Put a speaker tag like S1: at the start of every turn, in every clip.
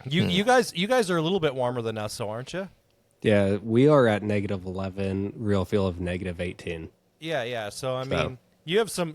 S1: You guys are a little bit warmer than us, so aren't you?
S2: Yeah, we are at -11. Real feel of -18.
S1: Yeah. So I mean, you have some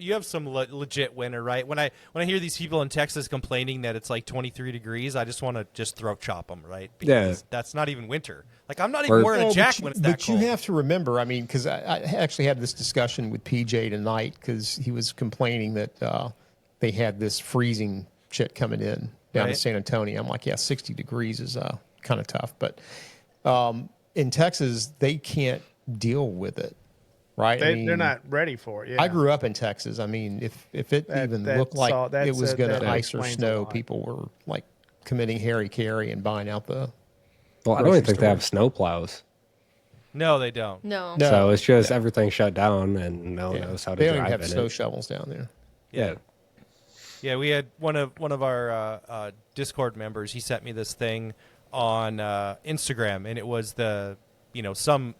S1: legit winter, right? When I hear these people in Texas complaining that it's like 23 degrees, I just want to just throat chop them, right? Because that's not even winter. Like I'm not even wearing a jacket when it's that cold.
S3: But you have to remember, I mean, because I actually had this discussion with PJ tonight because he was complaining that they had this freezing shit coming in down to San Antonio. I'm like, yeah, 60 degrees is kind of tough, but in Texas they can't deal with it. Right,
S4: they're not ready for it. Yeah.
S3: I grew up in Texas. I mean, if it even looked like it was going to ice or snow, people were like committing Harry Carey and buying out the.
S2: Well, I don't even think they have snow plows.
S1: No, they don't.
S5: No.
S2: So it's just everything shut down, and no one knows how to
S3: They
S2: drive
S3: don't even have
S2: in
S3: snow
S2: it.
S3: shovels down there.
S1: Yeah, we had one of our Discord members. He sent me this thing on Instagram, and it was some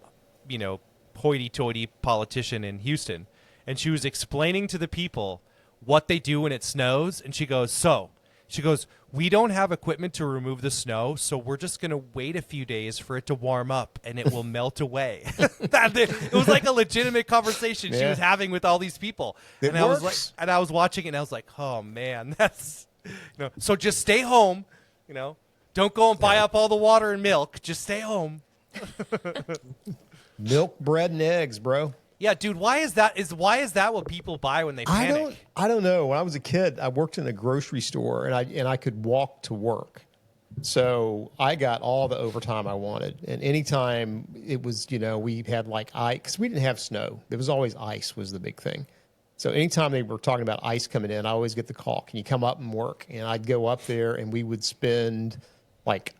S1: hoity-toity politician in Houston, and she was explaining to the people what they do when it snows, and she goes, we don't have equipment to remove the snow, so we're just going to wait a few days for it to warm up, and it will melt away. It was like a legitimate conversation she was having with all these people. I was watching it, and I was like, oh, man, that's, so just stay home, don't go and buy up all the water and milk, just stay home.
S3: Milk, bread, and eggs, bro.
S1: Yeah, dude. Why is that what people buy when they panic?
S3: I don't know. When I was a kid, I worked in a grocery store, and I could walk to work, so I got all the overtime I wanted. And anytime it was, we had like ice, because we didn't have snow. There was always ice was the big thing. So anytime they were talking about ice coming in, I always get the call. Can you come up and work? And I'd go up there, and we would spend like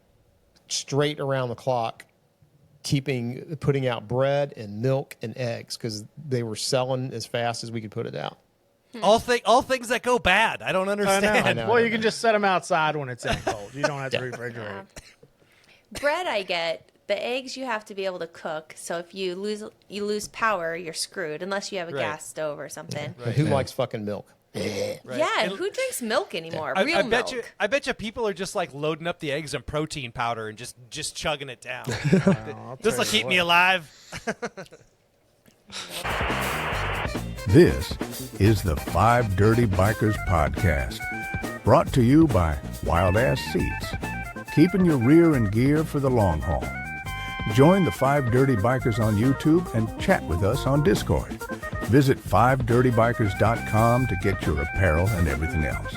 S3: straight around the clock putting out bread and milk and eggs because they were selling as fast as we could put it out.
S1: All things that go bad. I don't understand.
S4: I know. You can just set them outside when it's cold. You don't have to refrigerate.
S5: Bread, I get. The eggs you have to be able to cook. So if you lose power, you're screwed unless you have a gas stove or something.
S3: Right. Who likes fucking milk?
S5: Right. Yeah, who drinks milk anymore? Real milk.
S1: I bet you people are just like loading up the eggs and protein powder and just chugging it down. This will keep me alive.
S6: This is the Five Dirty Bikers podcast, brought to you by Wild Ass Seats, keeping your rear in gear for the long haul. Join the Five Dirty Bikers on YouTube and chat with us on Discord. Visit fivedirtybikers.com to get your apparel and everything else.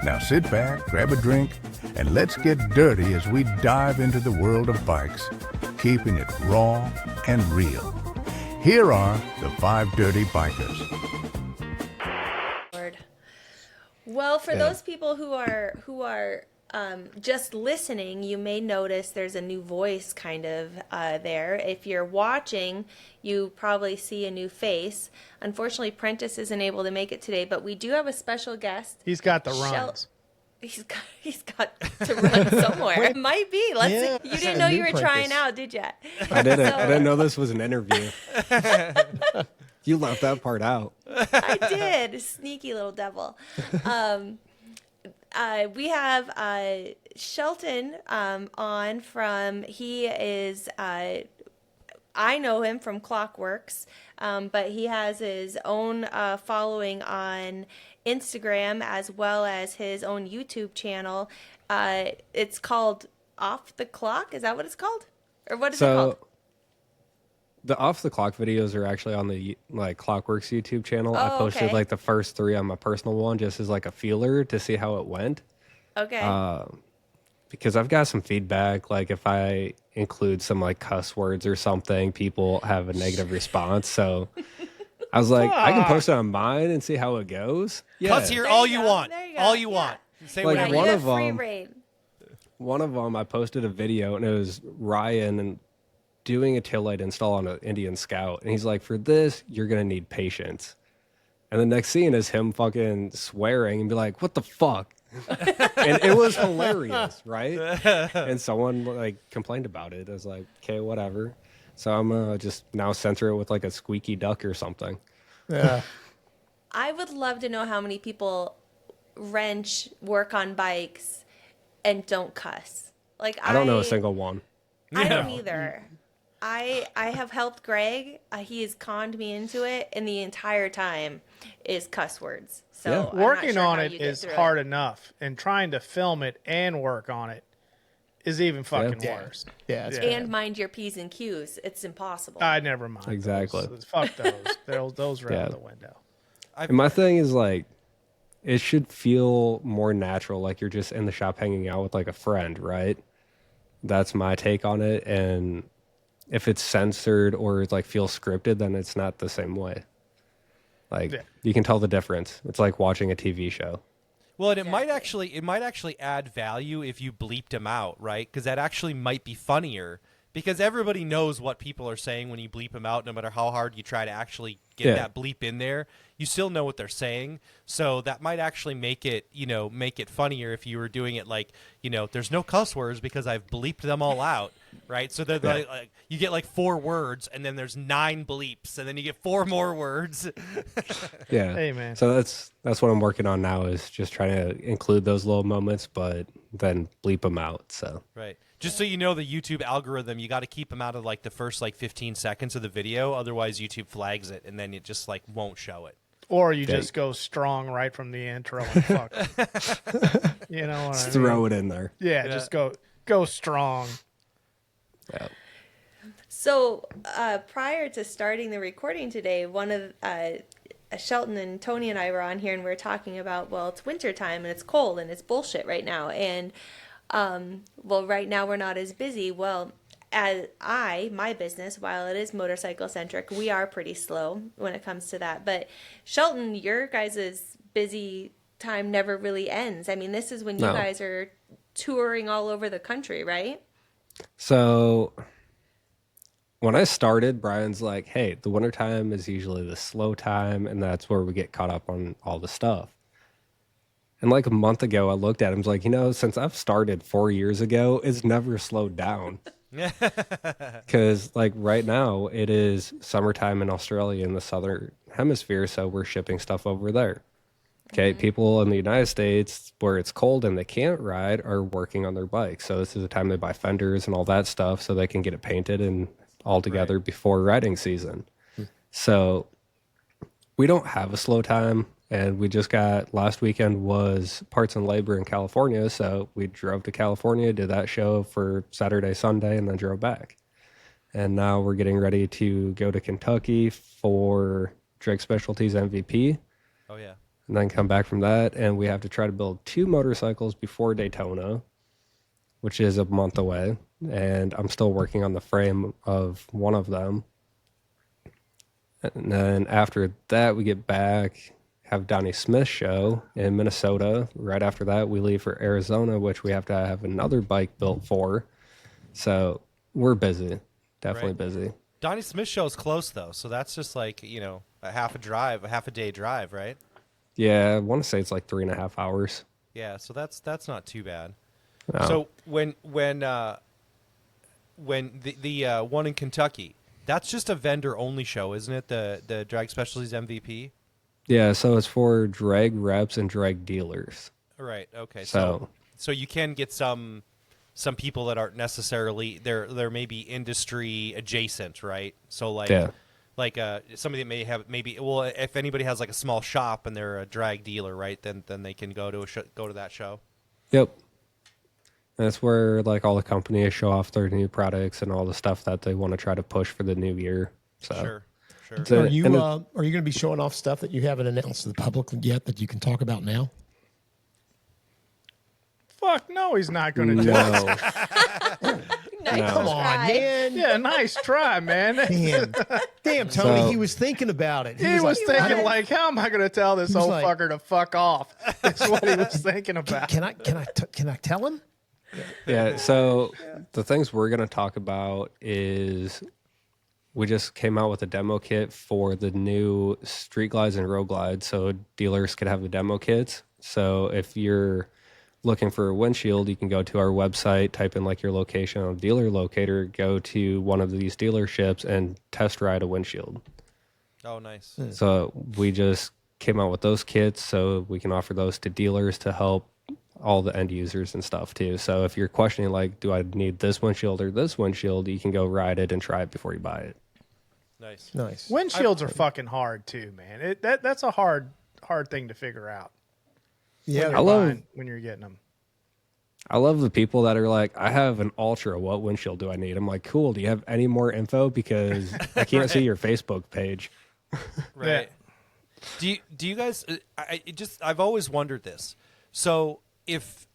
S6: Now sit back, grab a drink, and let's get dirty as we dive into the world of bikes, keeping it raw and real. Here are the Five Dirty Bikers.
S5: Well, for those people who are just listening, you may notice there's a new voice kind of there. If you're watching, you probably see a new face. Unfortunately, Prentice isn't able to make it today, but we do have a special guest.
S4: He's got the runs.
S5: He's got to run somewhere. It might be. Let's see. You didn't know you were trying out, did you?
S2: I didn't. I didn't know this was an interview. You left that part out.
S5: I did. Sneaky little devil. We have Shelton on from, he is, I know him from Klock Werks, but he has his own following on Instagram as well as his own YouTube channel. It's called Off the Clock. Is that what it's called? Or what is it called?
S2: The Off the Clock videos are actually on the Klock Werks YouTube channel. I posted the first 3 on my personal one just as a feeler to see how it went.
S5: Okay.
S2: Because I've got some feedback, if I include some cuss words or something, people have a negative response. So I was like, I can post it on mine and see how it goes.
S1: Yeah. Cuss here all you want. All you want. Say whatever.
S2: One of them, I posted a video and it was Ryan and doing a taillight install on an Indian Scout. And he's like, for this, you're going to need patience. And the next scene is him fucking swearing and be like, what the fuck? And it was hilarious, right? And someone complained about it. I was like, okay, whatever. So I'm just now censor it with a squeaky duck or something.
S3: Yeah.
S5: I would love to know how many people work on bikes and don't cuss. Like
S2: I don't know a single one.
S5: I don't either. I have helped Greg. He has conned me into it, and the entire time is cuss words. So
S2: Yeah.
S5: I'm not
S4: Working
S5: sure
S4: on
S5: how
S4: it
S5: you get
S4: is
S5: through
S4: hard
S5: it.
S4: enough, and trying to film it and work on it is even fucking
S3: Yeah.
S4: worse.
S3: Yeah, it's
S5: And mind your P's and Q's. It's impossible.
S4: I never mind.
S2: Exactly.
S4: Fuck those. Those are out
S2: Yeah.
S4: the window.
S2: And my thing is like, it should feel more natural, like you're just in the shop hanging out with like a friend, right? That's my take on it. And if it's censored or it's like feels scripted, then it's not the same way. Like you can tell the difference. It's like watching a TV show.
S1: Well, and it might actually add value if you bleeped them out, right? Because that actually might be funnier. Because everybody knows what people are saying when you bleep them out, no matter how hard you try to actually get that bleep in there. You still know what they're saying. So that might actually make it funnier if you were doing it like, there's no cuss words because I've bleeped them all out, right? So then like you get like 4 words and then there's 9 bleeps and then you get 4 more words.
S2: Yeah.
S4: Hey, man.
S2: So that's what I'm working on now, is just trying to include those little moments, but then bleep them out. So
S1: Right. Just so you know, the YouTube algorithm, you got to keep them out of like the first like 15 seconds of the video. Otherwise, YouTube flags it and then it just like won't show it.
S4: Or you just go strong right from the intro and fuck it. You know what
S2: just
S4: I mean?
S2: throw it in there.
S4: Yeah, just go strong.
S2: Yeah.
S5: So prior to starting the recording today, one of Shelton and Tony and I were on here and we were talking about, well, it's wintertime and it's cold and it's bullshit right now. And right now we're not as busy. Well, my business, while it is motorcycle centric, we are pretty slow when it comes to that. But Shelton, your guys' busy time never really ends. I mean, this is when you guys are touring all over the country, right?
S2: So when I started, Brian's like, hey, the wintertime is usually the slow time, and that's where we get caught up on all the stuff. And like a month ago, I looked at him, was like, since I've started 4 years ago, it's never slowed down. Because like right now, it is summertime in Australia in the southern hemisphere, so we're shipping stuff over there. Okay, people in the United States where it's cold and they can't ride are working on their bikes. So this is the time they buy fenders and all that stuff so they can get it painted and all together before riding season. So we don't have a slow time. And we just got, last weekend was parts and labor in California. So we drove to California, did that show for Saturday, Sunday, and then drove back. And now we're getting ready to go to Kentucky for Drake Specialties MVP.
S1: Oh, yeah.
S2: And then come back from that. And we have to try to build 2 motorcycles before Daytona, which is a month away. And I'm still working on the frame of one of them. And then after that, we get back, have Donnie Smith's show in Minnesota. Right after that, we leave for Arizona, which we have to have another bike built for. So we're busy, definitely busy.
S1: Donnie Smith show's close though, so that's just like a half a day drive, right?
S2: Yeah, I want to say it's like 3.5 hours.
S1: Yeah, so that's not too bad.
S2: No.
S1: So when the one in Kentucky, that's just a vendor only show, isn't it? The Drag Specialties MVP.
S2: Yeah, so it's for drag reps and drag dealers.
S1: Right. Okay.
S2: So
S1: you can get some people that aren't necessarily they're maybe industry adjacent, right? So like somebody that may have if anybody has like a small shop and they're a drag dealer, right? Then they can go to that show.
S2: Yep. And that's where like all the companies show off their new products and all the stuff that they want to try to push for the new year. So
S1: Sure.
S3: Are you going to be showing off stuff that you haven't announced to the public yet that you can talk about now?
S4: Fuck no, he's not going to do it.
S2: no.
S5: Nice
S3: Come on,
S5: try.
S3: man.
S4: Yeah, nice try, man.
S3: Damn, Tony,
S2: So-
S3: he was thinking about it.
S4: He was
S3: like,
S4: thinking like, how am I going to tell this
S3: He was
S4: old
S3: like-
S4: fucker to fuck off? That's what he was thinking about.
S3: Can I tell him?
S2: Yeah, so the things we're going to talk about is we just came out with a demo kit for the new Street Glides and Road Glides, so dealers could have the demo kits. So if you're looking for a windshield, you can go to our website, type in like your location on dealer locator, go to one of these dealerships and test ride a windshield.
S1: Oh, nice.
S2: So we just came out with those kits so we can offer those to dealers to help all the end users and stuff too. So if you're questioning like, do I need this windshield or this windshield, you can go ride it and try it before you buy it.
S1: Nice.
S3: Nice.
S4: Windshields are fucking hard too, man. That's a hard thing to figure out.
S3: Yeah,
S4: When you're getting them.
S2: I love the people that are like, I have an Ultra. What windshield do I need? I'm like, cool. Do you have any more info? Because I can't see your Facebook page.
S1: Right. Do you guys? I've always wondered this. So if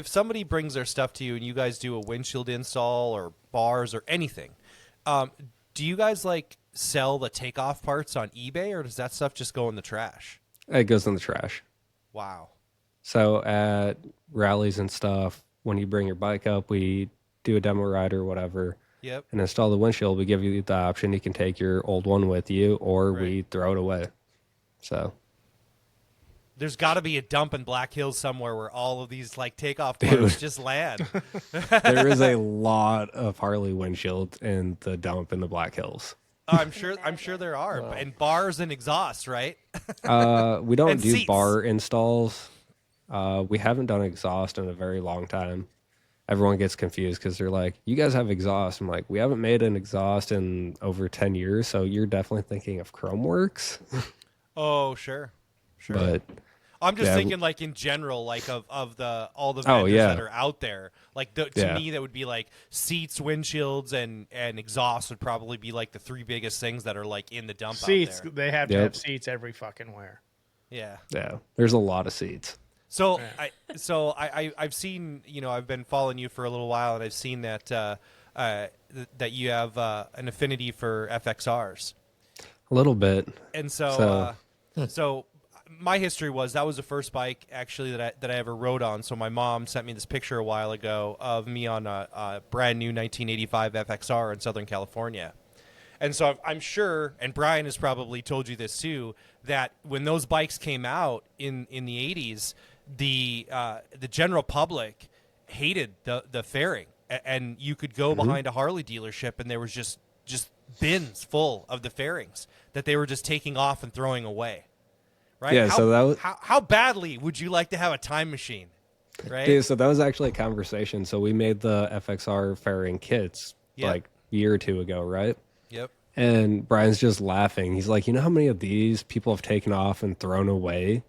S1: somebody brings their stuff to you and you guys do a windshield install or bars or anything, do you guys like sell the takeoff parts on eBay, or does that stuff just go in the trash?
S2: It goes in the trash.
S1: Wow.
S2: So at rallies and stuff, when you bring your bike up, we do a demo ride or whatever.
S1: Yep.
S2: And install the windshield. We give you the option. You can take your old one with you, or
S1: Right.
S2: we throw it away. So
S1: There's got to be a dump in Black Hills somewhere where all of these like takeoff parts just land.
S2: there is a lot of Harley windshields in the dump in the Black Hills.
S1: Oh, I'm sure there are, and bars and exhaust, right?
S2: We don't
S1: And
S2: do
S1: seats.
S2: bar installs. We haven't done exhaust in a very long time. Everyone gets confused because they're like, you guys have exhaust. I'm like, we haven't made an exhaust in over 10 years, so you're definitely thinking of Klock Werks.
S1: Oh, sure.
S2: But
S1: I'm just
S2: yeah.
S1: thinking, like in general, like of all the
S2: Oh,
S1: vendors
S2: yeah.
S1: that are out there. Like to
S2: Yeah.
S1: me, that would be like seats, windshields, and exhaust would probably be like the three biggest things that are like in the dump
S4: Seats,
S1: out there.
S4: they have to
S2: Yep.
S4: have seats every fucking where.
S1: Yeah.
S2: yeah, there's a lot of seats.
S1: So I've seen, I've been following you for a little while, and I've seen that that you have an affinity for FXRs.
S2: A little bit.
S1: And so my history was that was the first bike actually that I ever rode on. So my mom sent me this picture a while ago of me on a brand new 1985 FXR in Southern California. And so I'm sure, and Brian has probably told you this too, that when those bikes came out in the 80s, the general public hated the fairing, and you could go behind a Harley dealership and there was just bins full of the fairings that they were just taking off and throwing away. Right?
S2: Yeah, so that was
S1: how badly would you like to have a time machine? Right?
S2: Dude, so that was actually a conversation. So we made the FXR fairing kits
S1: Yeah.
S2: like a year or two ago, right?
S1: Yep.
S2: And Brian's just laughing. He's like, you know how many of these people have taken off and thrown away?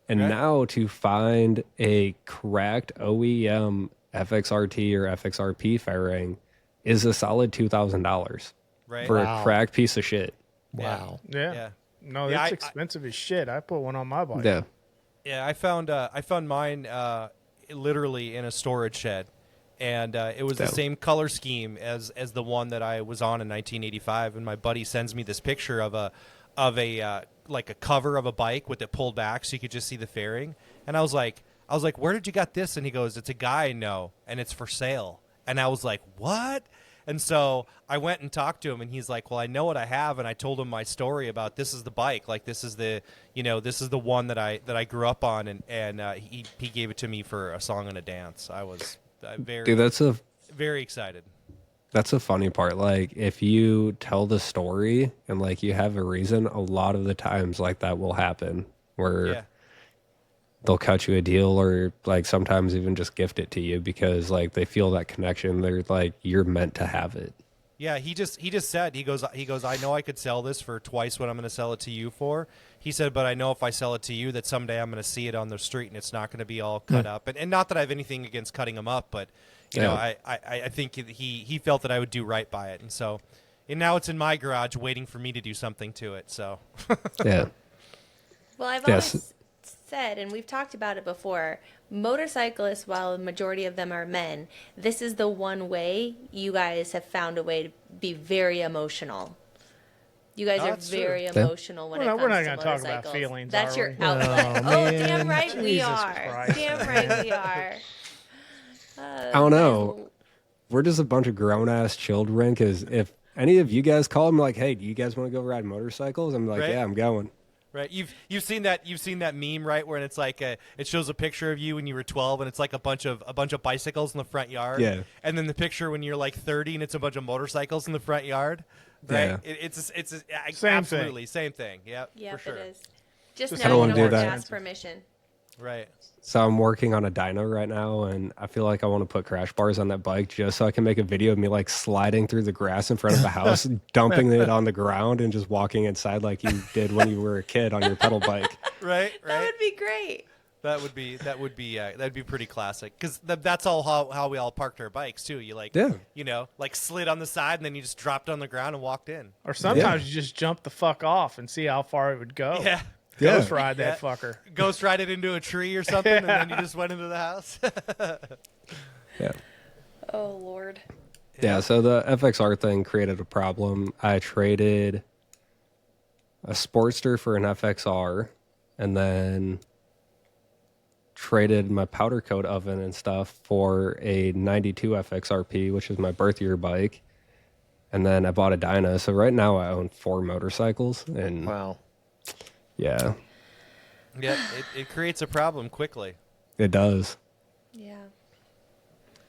S2: And
S1: Right.
S2: now to find a cracked OEM FXRT or FXRP fairing is a solid $2,000
S1: Right.
S2: for
S3: Wow.
S2: a cracked piece of shit.
S3: Wow.
S4: Yeah.
S1: Yeah.
S4: No,
S1: Yeah,
S4: it's
S1: I-
S4: expensive as shit. I put one on my bike.
S2: Yeah.
S1: Yeah, I found mine literally in a storage shed, and it was the
S2: Dope.
S1: same color scheme as the one that I was on in 1985. And my buddy sends me this picture of a like a cover of a bike with it pulled back so you could just see the fairing. And I was like, where did you got this? And he goes, it's a guy I know, and it's for sale. And I was like, what? And so I went and talked to him, and he's like, well, I know what I have. And I told him my story about this is the bike. Like, this is the one that I grew up on. And he gave it to me for a song and a dance. I was very,
S2: Dude,
S1: very excited.
S2: that's a funny part. Like if you tell the story and like you have a reason, a lot of the times like that will happen where
S1: Yeah.
S2: they'll cut you a deal or like sometimes even just gift it to you because like they feel that connection. They're like, you're meant to have it.
S1: Yeah, he just said, he goes, I know I could sell this for twice what I'm going to sell it to you for. He said, but I know if I sell it to you that someday I'm going to see it on the street and it's not going to be all cut up. And not that I have anything against cutting them up, but you know, I think he felt that I would do right by it. And now it's in my garage waiting for me to do something to it. So
S2: Yeah.
S5: Well, I've
S2: Yes.
S5: always said, and we've talked about it before, motorcyclists, while the majority of them are men, this is the one way you guys have found a way to be very emotional. You guys are
S1: That's true.
S5: very
S2: Yeah.
S5: emotional when
S4: We're
S5: it
S4: not-
S5: comes
S4: we're not
S5: to
S4: gonna talk about
S5: motorcycles.
S4: feelings,
S5: That's
S4: are
S5: your
S4: we?
S5: outlet.
S3: Oh,
S5: Oh,
S3: man.
S5: damn right we
S4: Jesus
S5: are.
S4: Christ.
S5: Damn right we are.
S2: I don't know. We're just a bunch of grown ass children. Because if any of you guys call me like, "Hey, do you guys want to go ride motorcycles?" I'm like,
S1: Right.
S2: "Yeah, I'm going."
S1: right, you've seen that meme, right, where it's like it shows a picture of you when you were 12 and it's like a bunch of bicycles in the front yard.
S2: Yeah.
S1: And then the picture when you're like 30 and it's a bunch of motorcycles in the front yard. Right.
S2: Yeah.
S1: It's
S4: Same
S1: absolutely same thing. Yeah.
S5: Yep,
S1: for sure.
S5: it is. Just
S4: Just
S5: now
S2: I don't
S5: you
S2: wanna
S5: don't
S2: do
S5: have to
S2: that.
S5: ask permission.
S1: Right.
S2: So I'm working on a dyno right now, and I feel like I want to put crash bars on that bike just so I can make a video of me like sliding through the grass in front of the house, dumping it on the ground, and just walking inside like you did when you were a kid on your pedal bike.
S1: Right.
S5: That would be great.
S1: That'd be pretty classic because that's all how we all parked our bikes too. You like, like slid on the side and then you just dropped on the ground and walked in.
S4: Or sometimes you just jump the fuck off and see how far it would go.
S1: Yeah.
S4: Ghost ride that fucker.
S1: Ghost ride it into a tree or something, and then you just went into the house.
S2: Yeah.
S5: Oh Lord.
S2: Yeah. So the FXR thing created a problem. I traded a Sportster for an FXR, and then traded my powder coat oven and stuff for a 92 FXRP, which is my birth year bike. And then I bought a dyno. So right now I own 4 motorcycles, and
S3: Wow.
S2: yeah,
S1: Yeah, it creates a problem quickly,
S2: it does.
S5: Yeah.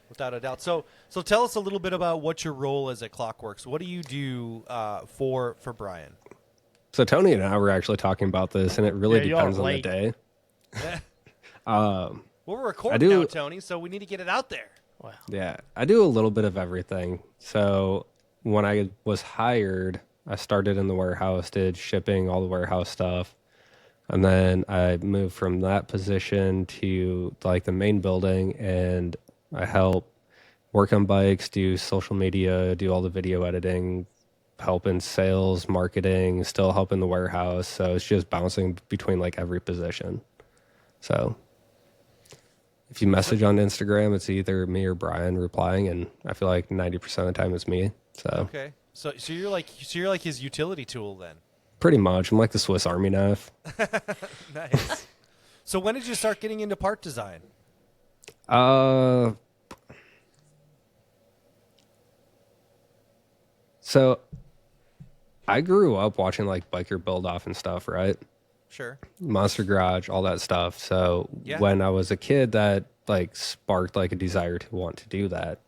S1: without a doubt. So tell us a little bit about what your role is at Klock Werks. What do you do for Brian?
S2: So Tony and I were actually talking about this, and it really
S4: Yeah, y'all are
S2: depends on the
S4: late.
S2: day.
S1: Well, we're recording
S2: I do-
S1: now, Tony, so we need to get it out there.
S4: Wow.
S2: Yeah, I do a little bit of everything. So when I was hired, I started in the warehouse, did shipping, all the warehouse stuff. And then I moved from that position to like the main building, and I help work on bikes, do social media, do all the video editing, help in sales, marketing, still help in the warehouse. So it's just bouncing between like every position. So if you message on Instagram, it's either me or Brian replying, and I feel like 90% of the time it's me. So
S1: Okay. So you're like his utility tool then.
S2: pretty much, I'm like the Swiss Army knife.
S1: Nice. So when did you start getting into part design?
S2: So I grew up watching like biker build off and stuff, right?
S1: Sure.
S2: Monster Garage, all that stuff. So
S1: Yeah.
S2: when I was a kid, that like sparked like a desire to want to do that.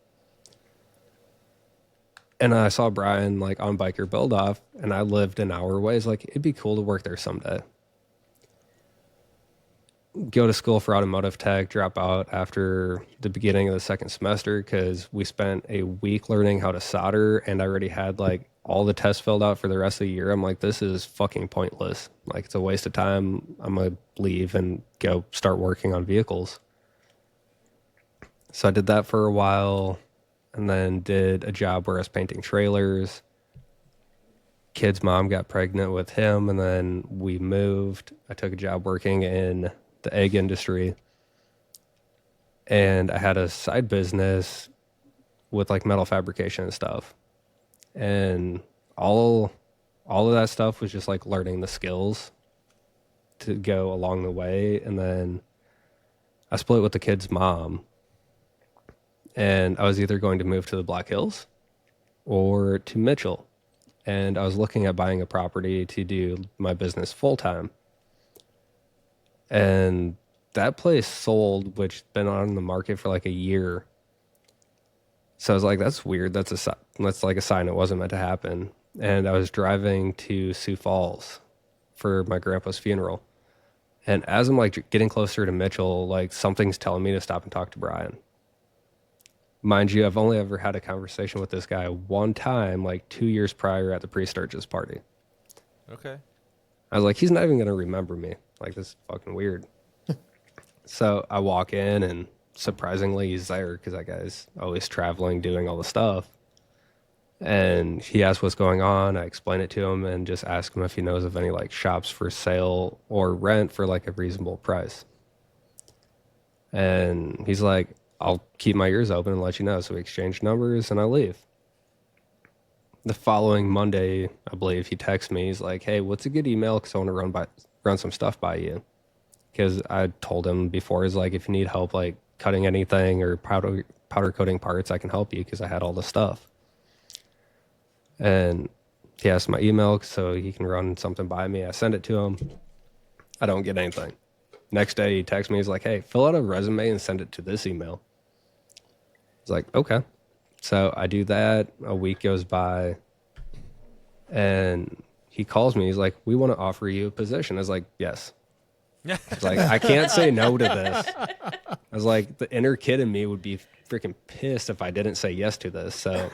S2: And I saw Brian like on Biker Build Off, and I lived an hour away. It's like, it'd be cool to work there someday. Go to school for automotive tech, drop out after the beginning of the second semester because we spent a week learning how to solder, and I already had like all the tests filled out for the rest of the year. I'm like, this is fucking pointless. Like, it's a waste of time. I'm going to leave and go start working on vehicles. So I did that for a while, and then did a job where I was painting trailers. Kid's mom got pregnant with him, and then we moved. I took a job working in the egg industry, and I had a side business with like metal fabrication and stuff. And all of that stuff was just like learning the skills to go along the way. And then I split with the kid's mom, and I was either going to move to the Black Hills or to Mitchell. And I was looking at buying a property to do my business full time. And that place sold, which had been on the market for like a year. So I was like, that's weird. That's like a sign it wasn't meant to happen. And I was driving to Sioux Falls for my grandpa's funeral. And as I'm like getting closer to Mitchell, like something's telling me to stop and talk to Brian. Mind you, I've only ever had a conversation with this guy one time, like 2 years prior at the pre-Sturgis party.
S1: Okay.
S2: I was like, he's not even going to remember me. Like, this is fucking weird. So I walk in, and surprisingly, he's there because that guy's always traveling, doing all the stuff. And he asked what's going on. I explain it to him and just ask him if he knows of any like shops for sale or rent for like a reasonable price. And he's like, I'll keep my ears open and let you know. So we exchange numbers, and I leave. The following Monday, I believe, he texts me. He's like, hey, what's a good email? Because I want to run some stuff by you. Because I told him before, he's like, if you need help like cutting anything or powder coating parts, I can help you because I had all the stuff. And he asked my email so he can run something by me. I send it to him. I don't get anything. Next day, he texts me. He's like, hey, fill out a resume and send it to this email. He's like, okay. So I do that. A week goes by, and he calls me. He's like, we want to offer you a position. I was like, yes. I was like, I can't say no to this. I was like, the inner kid in me would be freaking pissed if I didn't say yes to this. So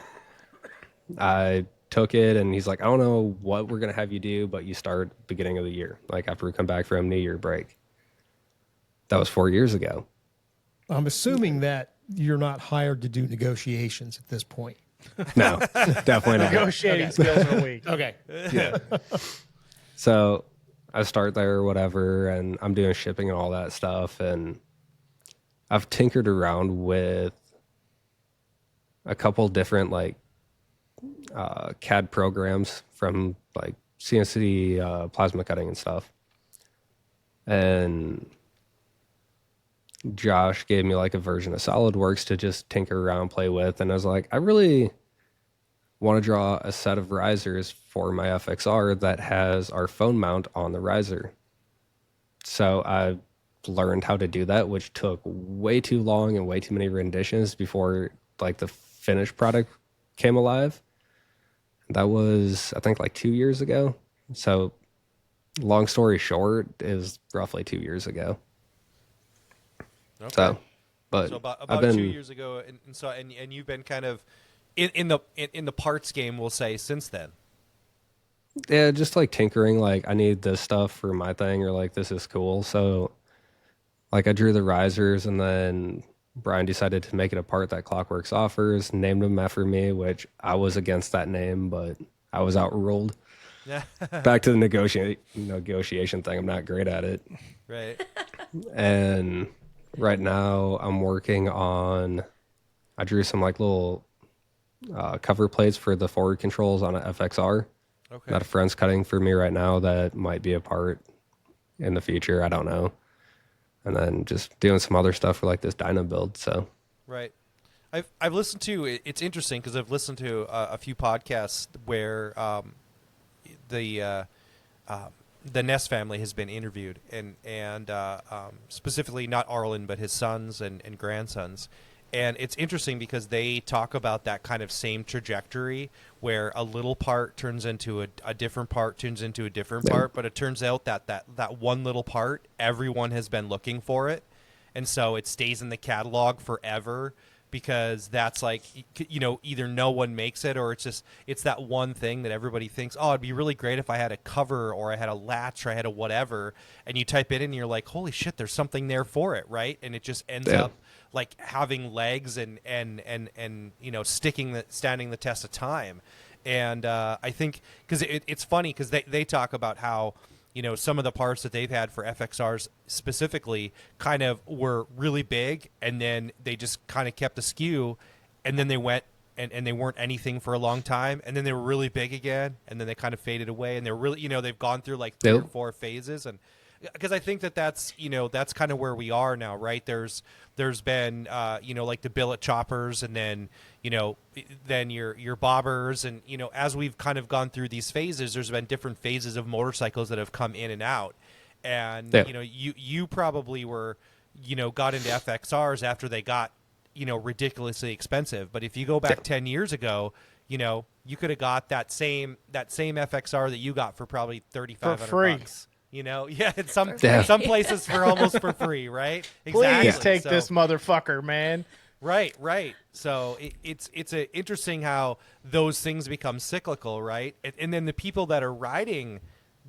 S2: I took it, and he's like, I don't know what we're going to have you do, but you start beginning of the year, like after we come back from New Year break. That was 4 years ago.
S3: I'm assuming that you're not hired to do negotiations at this point.
S2: No, definitely not.
S4: Negotiating skills are weak.
S3: Okay.
S2: Yeah. So I start there or whatever, and I'm doing shipping and all that stuff. And I've tinkered around with a couple different like CAD programs from like CNC plasma cutting and stuff. And Josh gave me like a version of SolidWorks to just tinker around, play with. And I was like, I really want to draw a set of risers for my FXR that has our phone mount on the riser. So I learned how to do that, which took way too long and way too many renditions before like the finished product came alive. That was, I think, like 2 years ago. So long story short, is roughly 2 years ago.
S1: Okay.
S2: So, but
S1: So about
S2: I've been
S1: 2 years ago, and you've been kind of in the parts game, we'll say, since then.
S2: yeah, just like tinkering. Like I need this stuff for my thing, or like this is cool. So, like I drew the risers, and then Brian decided to make it a part that Klock Werks offers. Named them after me, which I was against that name, but I was outruled.
S1: Yeah.
S2: Back to the negotiation thing. I'm not great at it.
S1: Right.
S2: And right now I'm working on, I drew some like little cover plates for the forward controls on an FXR
S1: Okay.
S2: that a friend's cutting for me right now that might be a part in the future. I don't know. And then just doing some other stuff for like this dyno build. So
S1: Right. I've listened to, it's interesting because I've listened to a few podcasts where the Ness family has been interviewed, and specifically not Arlen, but his sons and grandsons. And it's interesting because they talk about that kind of same trajectory where a little part turns into a different part, turns into a different part. But it turns out that one little part, everyone has been looking for it. And so it stays in the catalog forever because that's like, either no one makes it or it's that one thing that everybody thinks, oh, it'd be really great if I had a cover or I had a latch or I had a whatever. And you type it in and you're like, holy shit, there's something there for it, right? And it just ends up like having legs and standing the test of time. And I think because it's funny because they talk about how some of the parts that they've had for FXRs specifically kind of were really big, and then they just kind of kept askew, and then they went and they weren't anything for a long time, and then they were really big again, and then they kind of faded away, and they're really they've gone through like 3 or 4 phases. And because I think that's kind of where we are now, right? There's been like the billet choppers, and then then your bobbers, and as we've kind of gone through these phases, there's been different phases of motorcycles that have come in and out. And you probably were got into FXRs after they got ridiculously expensive. But if you go back 10 years ago, you could have got that same FXR that you got for probably $3,500. In some places for almost for free, right? Exactly.
S4: Please take this motherfucker, man.
S1: Right. So it's interesting how those things become cyclical, right? And then the people that are riding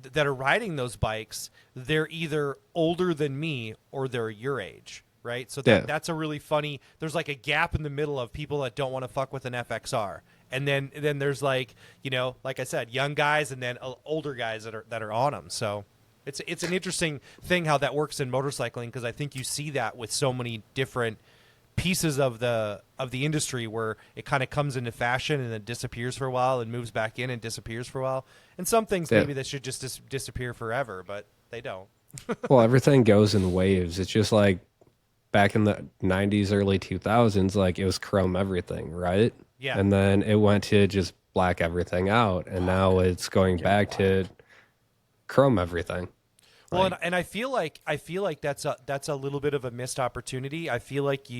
S1: those bikes, they're either older than me or they're your age, right? So that's a really funny. There's like a gap in the middle of people that don't want to fuck with an FXR, and then there's like like I said, young guys, and then older guys that are on them. So. It's an interesting thing how that works in motorcycling, because I think you see that with so many different pieces of the industry where it kind of comes into fashion and then disappears for a while and moves back in and disappears for a while. And some things maybe that should just disappear forever, but they don't.
S2: Well, everything goes in waves. It's just like back in the 90s, early 2000s, like it was chrome everything, right?
S1: Yeah.
S2: And then it went to just black everything out, and now it's going back to chrome everything.
S1: Well, and I feel like that's a little bit of a missed opportunity. I feel like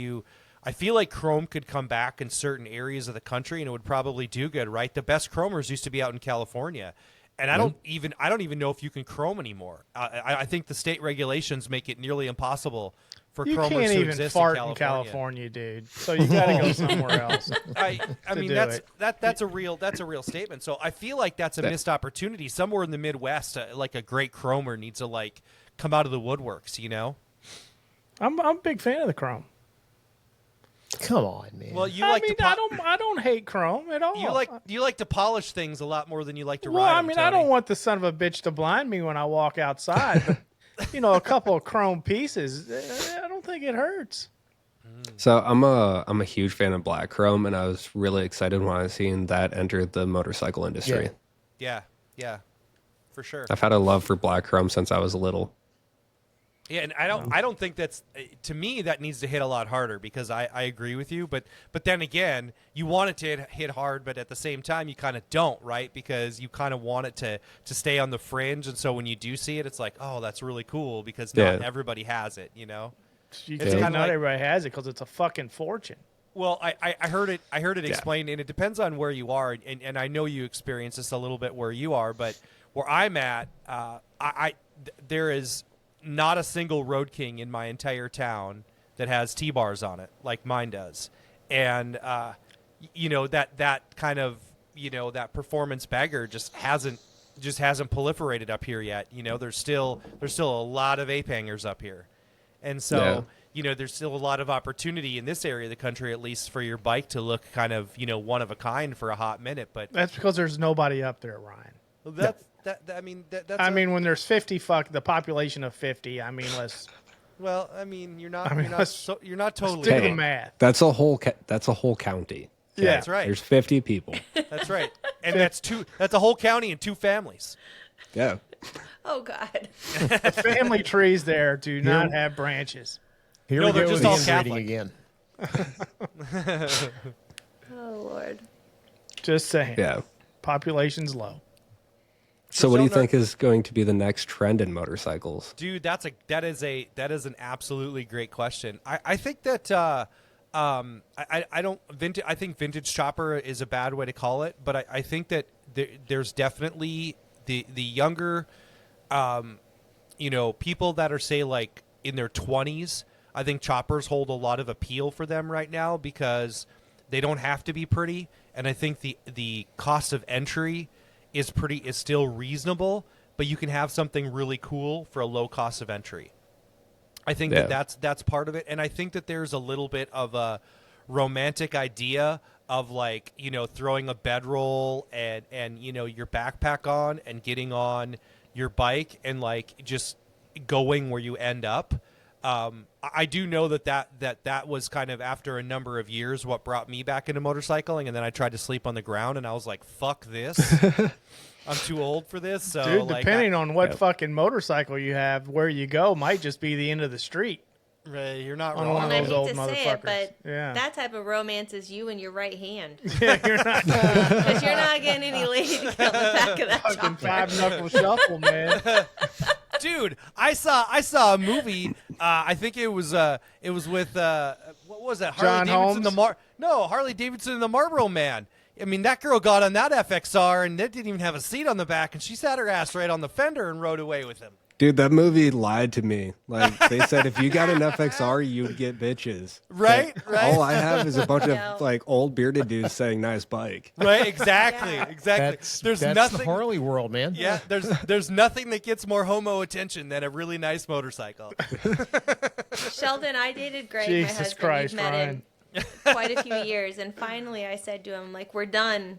S1: chrome could come back in certain areas of the country, and it would probably do good, right? The best chromers used to be out in California, And I don't even know if you can chrome anymore. I think the state regulations make it nearly impossible for
S4: You
S1: chromers
S4: can't
S1: to
S4: even
S1: exist
S4: fart
S1: in
S4: in
S1: California.
S4: California, dude. So you got to go somewhere else.
S1: I mean
S4: do
S1: that's a real statement. So I feel like that's a missed opportunity somewhere in the Midwest. Like a great chromer needs to like come out of the woodworks, you know.
S4: I'm a big fan of the chrome.
S3: Come on, man.
S1: Well, you
S4: I
S1: like
S4: mean,
S1: to
S4: I don't hate chrome at all.
S1: you like to polish things a lot more than you like to
S4: Well,
S1: ride
S4: I
S1: them,
S4: mean, I
S1: Tony.
S4: don't want the son of a bitch to blind me when I walk outside. But, a couple of chrome pieces, I don't think it hurts.
S2: So I'm a huge fan of black chrome, and I was really excited when I was seeing that enter the motorcycle industry.
S3: Yeah.
S1: Yeah, for sure.
S2: I've had a love for black chrome since I was little.
S1: Yeah, and I don't think that's, to me, that needs to hit a lot harder, because I agree with you, but then again, you want it to hit hard, but at the same time you kind of don't, right? Because you kind of want it to stay on the fringe, and so when you do see it, it's like, oh, that's really cool, because not everybody has it, you know.
S4: You
S1: It's
S4: can't,
S1: kinda
S4: not
S1: like-
S4: everybody has it because it's a fucking fortune.
S1: Well, I heard it explained, and it depends on where you are, and I know you experience this a little bit where you are, but where I'm at, there is not a single Road King in my entire town that has T-bars on it like mine does. And that kind of, that performance bagger just hasn't proliferated up here yet. There's still a lot of ape hangers up here. And so, there's still a lot of opportunity in this area of the country, at least for your bike to look kind of, one of a kind for a hot minute. But
S4: That's because there's nobody up there, Ryan.
S1: I
S4: mean, when there's 50, the population of 50. I mean,
S1: well, I mean, you're not totally
S4: let's do the
S1: wrong.
S4: math.
S2: That's a whole county.
S4: Yeah,
S1: That's right.
S2: There's 50 people.
S1: That's right. And that's a whole county and 2 families.
S2: Yeah.
S5: Oh God.
S4: The family trees there do not have branches.
S3: Here
S1: No,
S3: we
S1: they're
S3: go
S1: just
S3: with
S1: all
S3: inbreeding
S1: Catholic.
S3: again.
S5: Oh Lord.
S4: Just saying.
S2: Yeah.
S4: Population's low.
S2: So what do you
S1: Shelton,
S2: think is going to be the next trend in motorcycles?
S1: Dude, that is an absolutely great question. I think that I think vintage chopper is a bad way to call it, but I think that there's definitely the younger people that are, say, like in their 20s. I think choppers hold a lot of appeal for them right now because they don't have to be pretty, and I think the cost of entry is still reasonable, but you can have something really cool for a low cost of entry. I think that's part of it, and I think that there's a little bit of a romantic idea of, like, throwing a bedroll and your backpack on and getting on your bike and, like, just going where you end up. I do know that was kind of, after a number of years, what brought me back into motorcycling, and then I tried to sleep on the ground, and I was like, fuck this. I'm too old for this. So,
S4: Dude,
S1: like,
S4: depending on what fucking motorcycle you have, where you go might just be the end of the street.
S1: You're not
S4: On
S1: wrong.
S4: one of
S5: I
S4: those
S5: hate
S4: old
S5: to say
S4: motherfuckers.
S5: it, but
S4: Yeah.
S5: that type of romance is you and your right hand.
S4: Yeah, you're not
S5: Because you're not getting any lady to get on the back of that
S4: fucking
S5: chopper.
S4: 5-knuckle shuffle, man.
S1: Dude, I saw a movie. I think it was with what was that?
S4: John Holmes?
S1: Harley Davidson and the Marlboro Man. I mean, that girl got on that FXR and it didn't even have a seat on the back, and she sat her ass right on the fender and rode away with him.
S2: Dude, that movie lied to me. Like, they said if you got an FXR, you'd get bitches.
S1: Right,
S2: But
S1: right.
S2: All I have is a bunch
S5: Yeah.
S2: of, like, old bearded dudes saying nice bike.
S1: Right, exactly,
S5: Yeah.
S1: exactly.
S3: That's the
S1: nothing.
S3: Harley world, man.
S1: Yeah, there's nothing that gets more homo attention than a really nice motorcycle.
S5: Sheldon, I dated Greg,
S4: Jesus
S5: my husband.
S4: Christ,
S5: We've met
S4: Ryan.
S5: him quite a few years, and finally I said to him, like, we're done.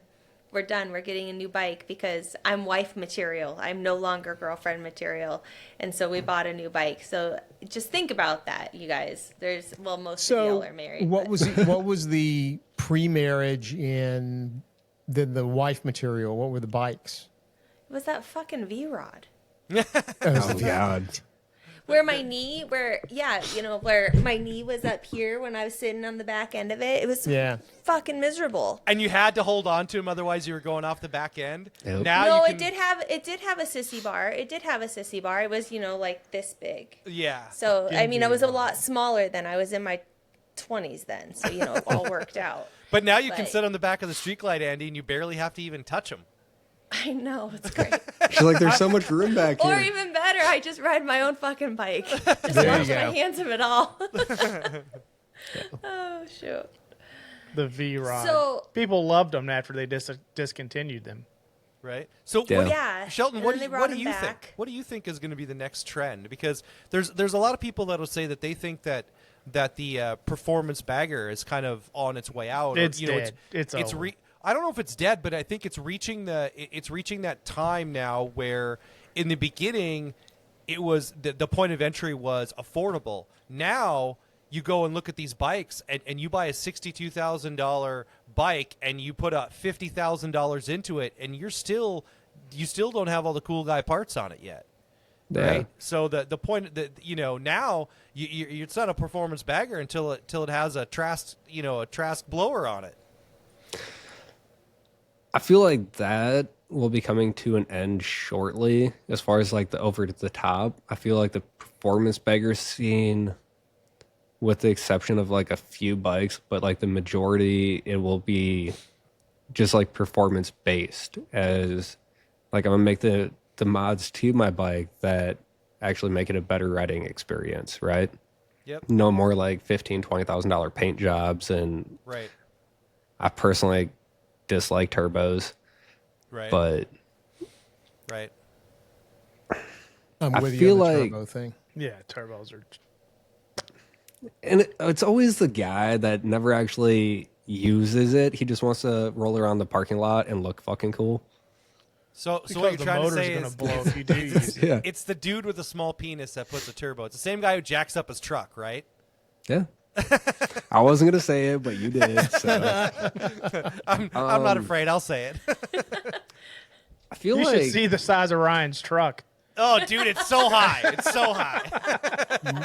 S5: We're done. We're getting a new bike because I'm wife material. I'm no longer girlfriend material. And so we bought a new bike. So just think about that, you guys. Most of y'all are married.
S3: what
S5: but-
S3: was the pre-marriage in the wife material? What were the bikes?
S5: It was that fucking V-Rod.
S2: Oh, God.
S5: Where my knee was up here when I was sitting on the back end of it. It was
S3: Yeah.
S5: fucking miserable.
S1: And you had to hold on to him, otherwise you were going off the back end.
S2: Yep.
S1: Now
S5: No,
S1: you
S5: it
S1: can,
S5: did have a sissy bar. It did have a sissy bar. It was, like this big.
S1: Yeah.
S5: So, I mean, I was a lot smaller then. I was in my 20s then. So, it all worked out.
S1: But now you can
S5: But-
S1: sit on the back of the street glide, Andy, and you barely have to even touch him.
S5: I know, it's great.
S2: She's like, there's so much room back
S5: Or
S2: here.
S5: even better, I just ride my own fucking bike. Just
S3: There you
S5: wash my
S3: go.
S5: hands of it all. Oh, shoot.
S4: The V rod.
S5: So-
S4: People loved them after they discontinued them.
S1: Right. So,
S2: Yeah.
S5: Yeah.
S1: Shelton,
S5: and
S1: what
S5: then
S1: do
S5: they
S1: you,
S5: brought
S1: what do
S5: him
S1: you think?
S5: back.
S1: What do you think is going to be the next trend? Because there's a lot of people that will say that they think that the performance bagger is kind of on its way out.
S4: It's dead. It's
S1: it's
S4: over.
S1: I don't know if it's dead, but I think it's reaching that time now where in the beginning it was the point of entry was affordable. Now you go and look at these bikes and you buy a $62,000 bike and you put $50,000 into it and you still don't have all the cool guy parts on it yet.
S2: Yeah.
S1: Right. So the point that now it's not a performance bagger until it has a Trask blower on it.
S2: I feel like that will be coming to an end shortly as far as like the over the top. I feel like the performance bagger scene, with the exception of like a few bikes, but like the majority, it will be just like performance based, as like I'm gonna make the mods to my bike that actually make it a better riding experience, right?
S1: Yep.
S2: No more like $15,000-$20,000 paint jobs, and
S1: Right.
S2: I personally dislike turbos,
S1: Right.
S2: but
S1: right.
S3: I'm
S2: I
S3: with you
S2: feel
S3: on the
S2: like-
S3: turbo thing.
S4: Yeah, turbos are.
S2: and it's always the guy that never actually uses it. He just wants to roll around the parking lot and look fucking cool.
S1: So what
S4: Because
S1: you're
S4: the
S1: trying to
S4: motor's
S1: say
S4: going to
S1: is
S4: blow if you do use it.
S2: Yeah,
S1: it's the dude with the small penis that puts a turbo. It's the same guy who jacks up his truck, right?
S2: yeah. I wasn't gonna say it, but you did. So
S1: I'm not afraid. I'll say it.
S2: I feel
S4: You
S2: like
S4: should see the size of Ryan's truck.
S1: Oh, dude, it's so high. It's so high.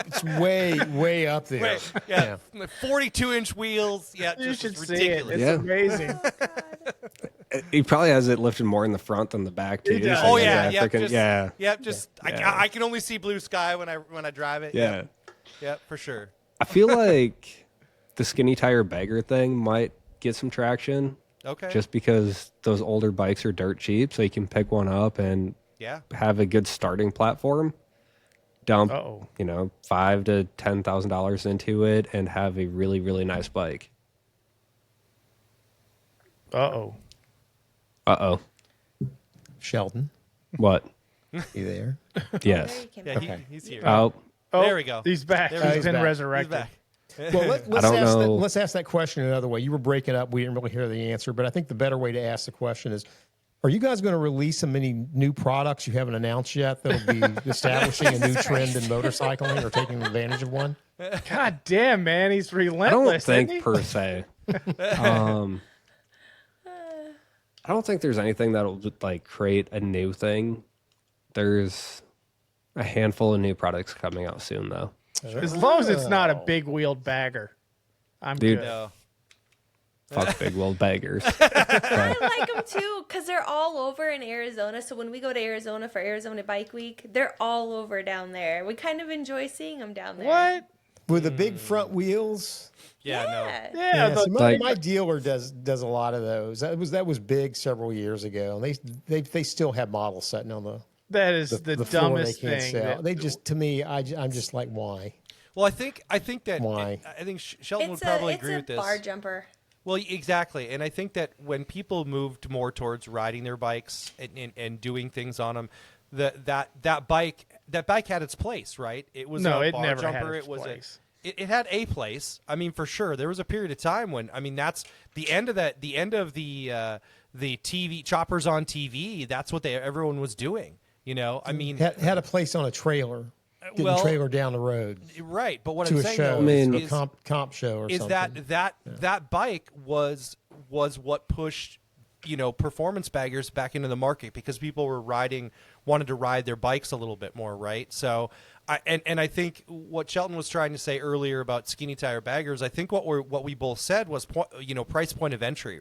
S3: It's way up there.
S1: Wait, yeah, 42-inch wheels. Yeah,
S4: You
S1: just
S4: should
S1: it's
S4: see
S1: ridiculous.
S4: it. It's
S2: Yeah.
S4: amazing.
S2: he probably has it lifted more in the front than the back too.
S4: He does.
S1: Oh
S2: he's
S1: yeah,
S2: got
S1: yeah,
S2: frickin-
S1: just,
S2: yeah,
S1: yeah. Just
S2: Yeah.
S1: I can only see blue sky when I drive it.
S2: yeah.
S1: Yeah, for sure.
S2: I feel like the skinny tire bagger thing might get some traction,
S1: Okay.
S2: just because those older bikes are dirt cheap, so you can pick one up and
S1: yeah.
S2: have a good starting platform. Dump,
S4: Uh-oh.
S2: $5,000 to $10,000 into it, and have a really, really nice bike.
S4: Uh-oh.
S3: Shelton,
S2: What?
S3: you there?
S2: Yes.
S5: There you can
S1: Yeah,
S5: put it.
S1: he's here.
S2: Oh,
S4: Oh,
S1: There we go.
S4: He's back.
S1: There we
S4: He's
S1: go.
S4: been
S3: back.
S4: resurrected.
S1: He's back.
S3: Well, let's
S2: don't
S3: ask
S2: know.
S3: let's ask that question another way. You were breaking up. We didn't really hear the answer, but I think the better way to ask the question is, are you guys going to release some any new products you haven't announced yet that'll be establishing a new trend in motorcycling or taking advantage of one?
S4: God damn, man. He's
S2: I
S4: relentless.
S2: don't think
S4: isn't he?
S2: per se. I don't think there's anything that'll like create a new thing. There's a handful of new products coming out soon, though.
S4: As long as it's not a big wheeled bagger, I'm
S2: Dude.
S4: good.
S1: No.
S2: Fuck big world beggars.
S5: I like them too because they're all over in Arizona. So when we go to Arizona for Arizona Bike Week, they're all over down there. We kind of enjoy seeing them down there.
S4: What?
S3: With the big front wheels.
S1: Yeah, no.
S5: Yeah.
S4: Yeah,
S3: Yeah,
S4: the-
S3: see, my dealer does a lot of those. That was big several years ago, and they still have models sitting on
S4: that is
S3: the
S4: the
S3: floor
S4: dumbest
S3: they can't
S4: thing.
S3: sell.
S4: that-
S3: They just to me, I'm just like, why?
S1: Well, I think that
S3: Why?
S1: I think Sheldon would
S5: It's
S1: probably
S5: a
S1: agree with this.
S5: bar jumper.
S1: Well, exactly, and I think that when people moved more towards riding their bikes and doing things on them, that bike had its place, right? It was
S4: No,
S1: a
S4: it
S1: bar
S4: never had
S1: jumper.
S4: its
S1: It was
S4: place.
S1: it had a place. I mean, for sure, there was a period of time when that's the end of the TV choppers on TV. That's what everyone was doing. I mean,
S3: Had a place on a trailer, getting
S1: well,
S3: trailer down the road
S1: right. But what
S3: to
S1: I'm
S3: a
S1: saying
S3: show,
S1: though
S2: I mean-
S1: is,
S3: a comp show or
S1: is
S3: something.
S1: that bike was what pushed performance baggers back into the market because people were wanted to ride their bikes a little bit more, right? So I think what Shelton was trying to say earlier about skinny tire baggers, I think what we both said was price point of entry,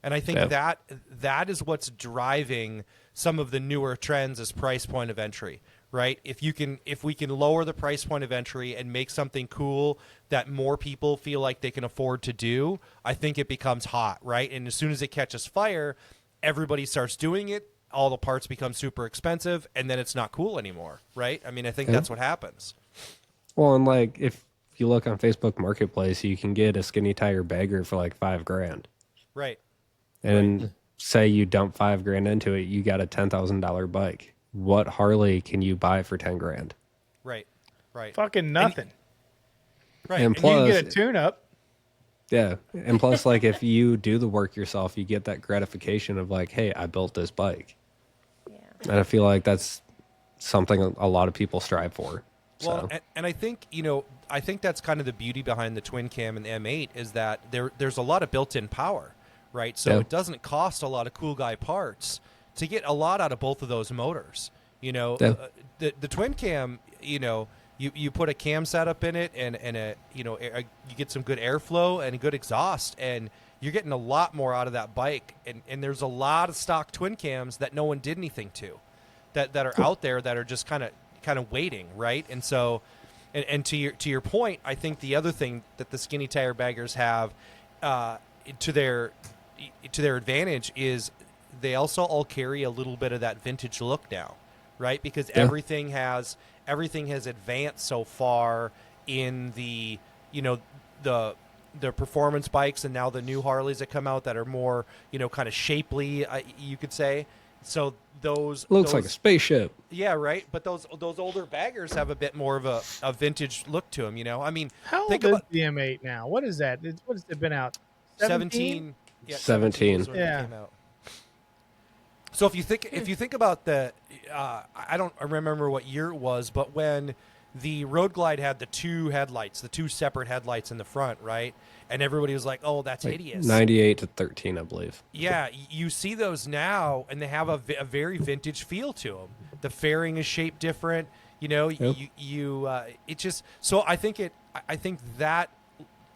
S1: and I think
S2: Yeah.
S1: that is what's driving some of the newer trends is price point of entry. Right. If we can lower the price point of entry and make something cool that more people feel like they can afford to do, I think it becomes hot. Right. And as soon as it catches fire, everybody starts doing it. all the parts become super expensive, and then it's not cool anymore, right? I mean, I think that's what happens.
S2: Well, and like if you look on Facebook Marketplace, you can get a skinny tire bagger for like $5,000.
S1: Right.
S2: And say you dump $5,000 into it, you got a $10,000 bike. What Harley can you buy for $10,000?
S1: Right. Right.
S4: Fucking nothing.
S1: Right.
S2: And
S4: You can
S2: plus,
S4: get a tune-up.
S2: yeah, and plus, like if you do the work yourself, you get that gratification of like, hey, I built this bike.
S5: Yeah.
S2: And I feel like that's something a lot of people strive for.
S1: Well,
S2: So
S1: and I think, I think that's kind of the beauty behind the twin cam and the M8 is that there's a lot of built-in power, right? So
S2: Yeah.
S1: it doesn't cost a lot of cool guy parts to get a lot out of both of those motors.
S2: Yeah.
S1: The twin cam, you put a cam setup in it and you get some good airflow and a good exhaust, and you're getting a lot more out of that bike. And there's a lot of stock twin cams that no one did anything to, that are out there that are just kind of waiting, right? And so, and to your point, I think the other thing that the skinny tire baggers have to their advantage is they also all carry a little bit of that vintage look now, right? Because everything has advanced so far in the performance bikes, and now the new Harleys that come out that are more kind of shapely, you could say. So
S2: looks like a spaceship.
S1: Yeah, right. But those older baggers have a bit more of a vintage look to them. I mean,
S4: How old
S1: think
S4: is
S1: about
S4: the M8 now? What is that? What has it been out?
S1: 17. Yeah,
S2: 17.
S1: was when it
S4: Yeah.
S1: came out. So if you think about I don't remember what year it was, but when the Road Glide had the two separate headlights in the front, right? And everybody was like, "Oh, that's
S2: Like
S1: hideous."
S2: 98 to 13, I believe.
S1: Yeah, you see those now, and they have a very vintage feel to them. The fairing is shaped different.
S2: Yep.
S1: It just so I think that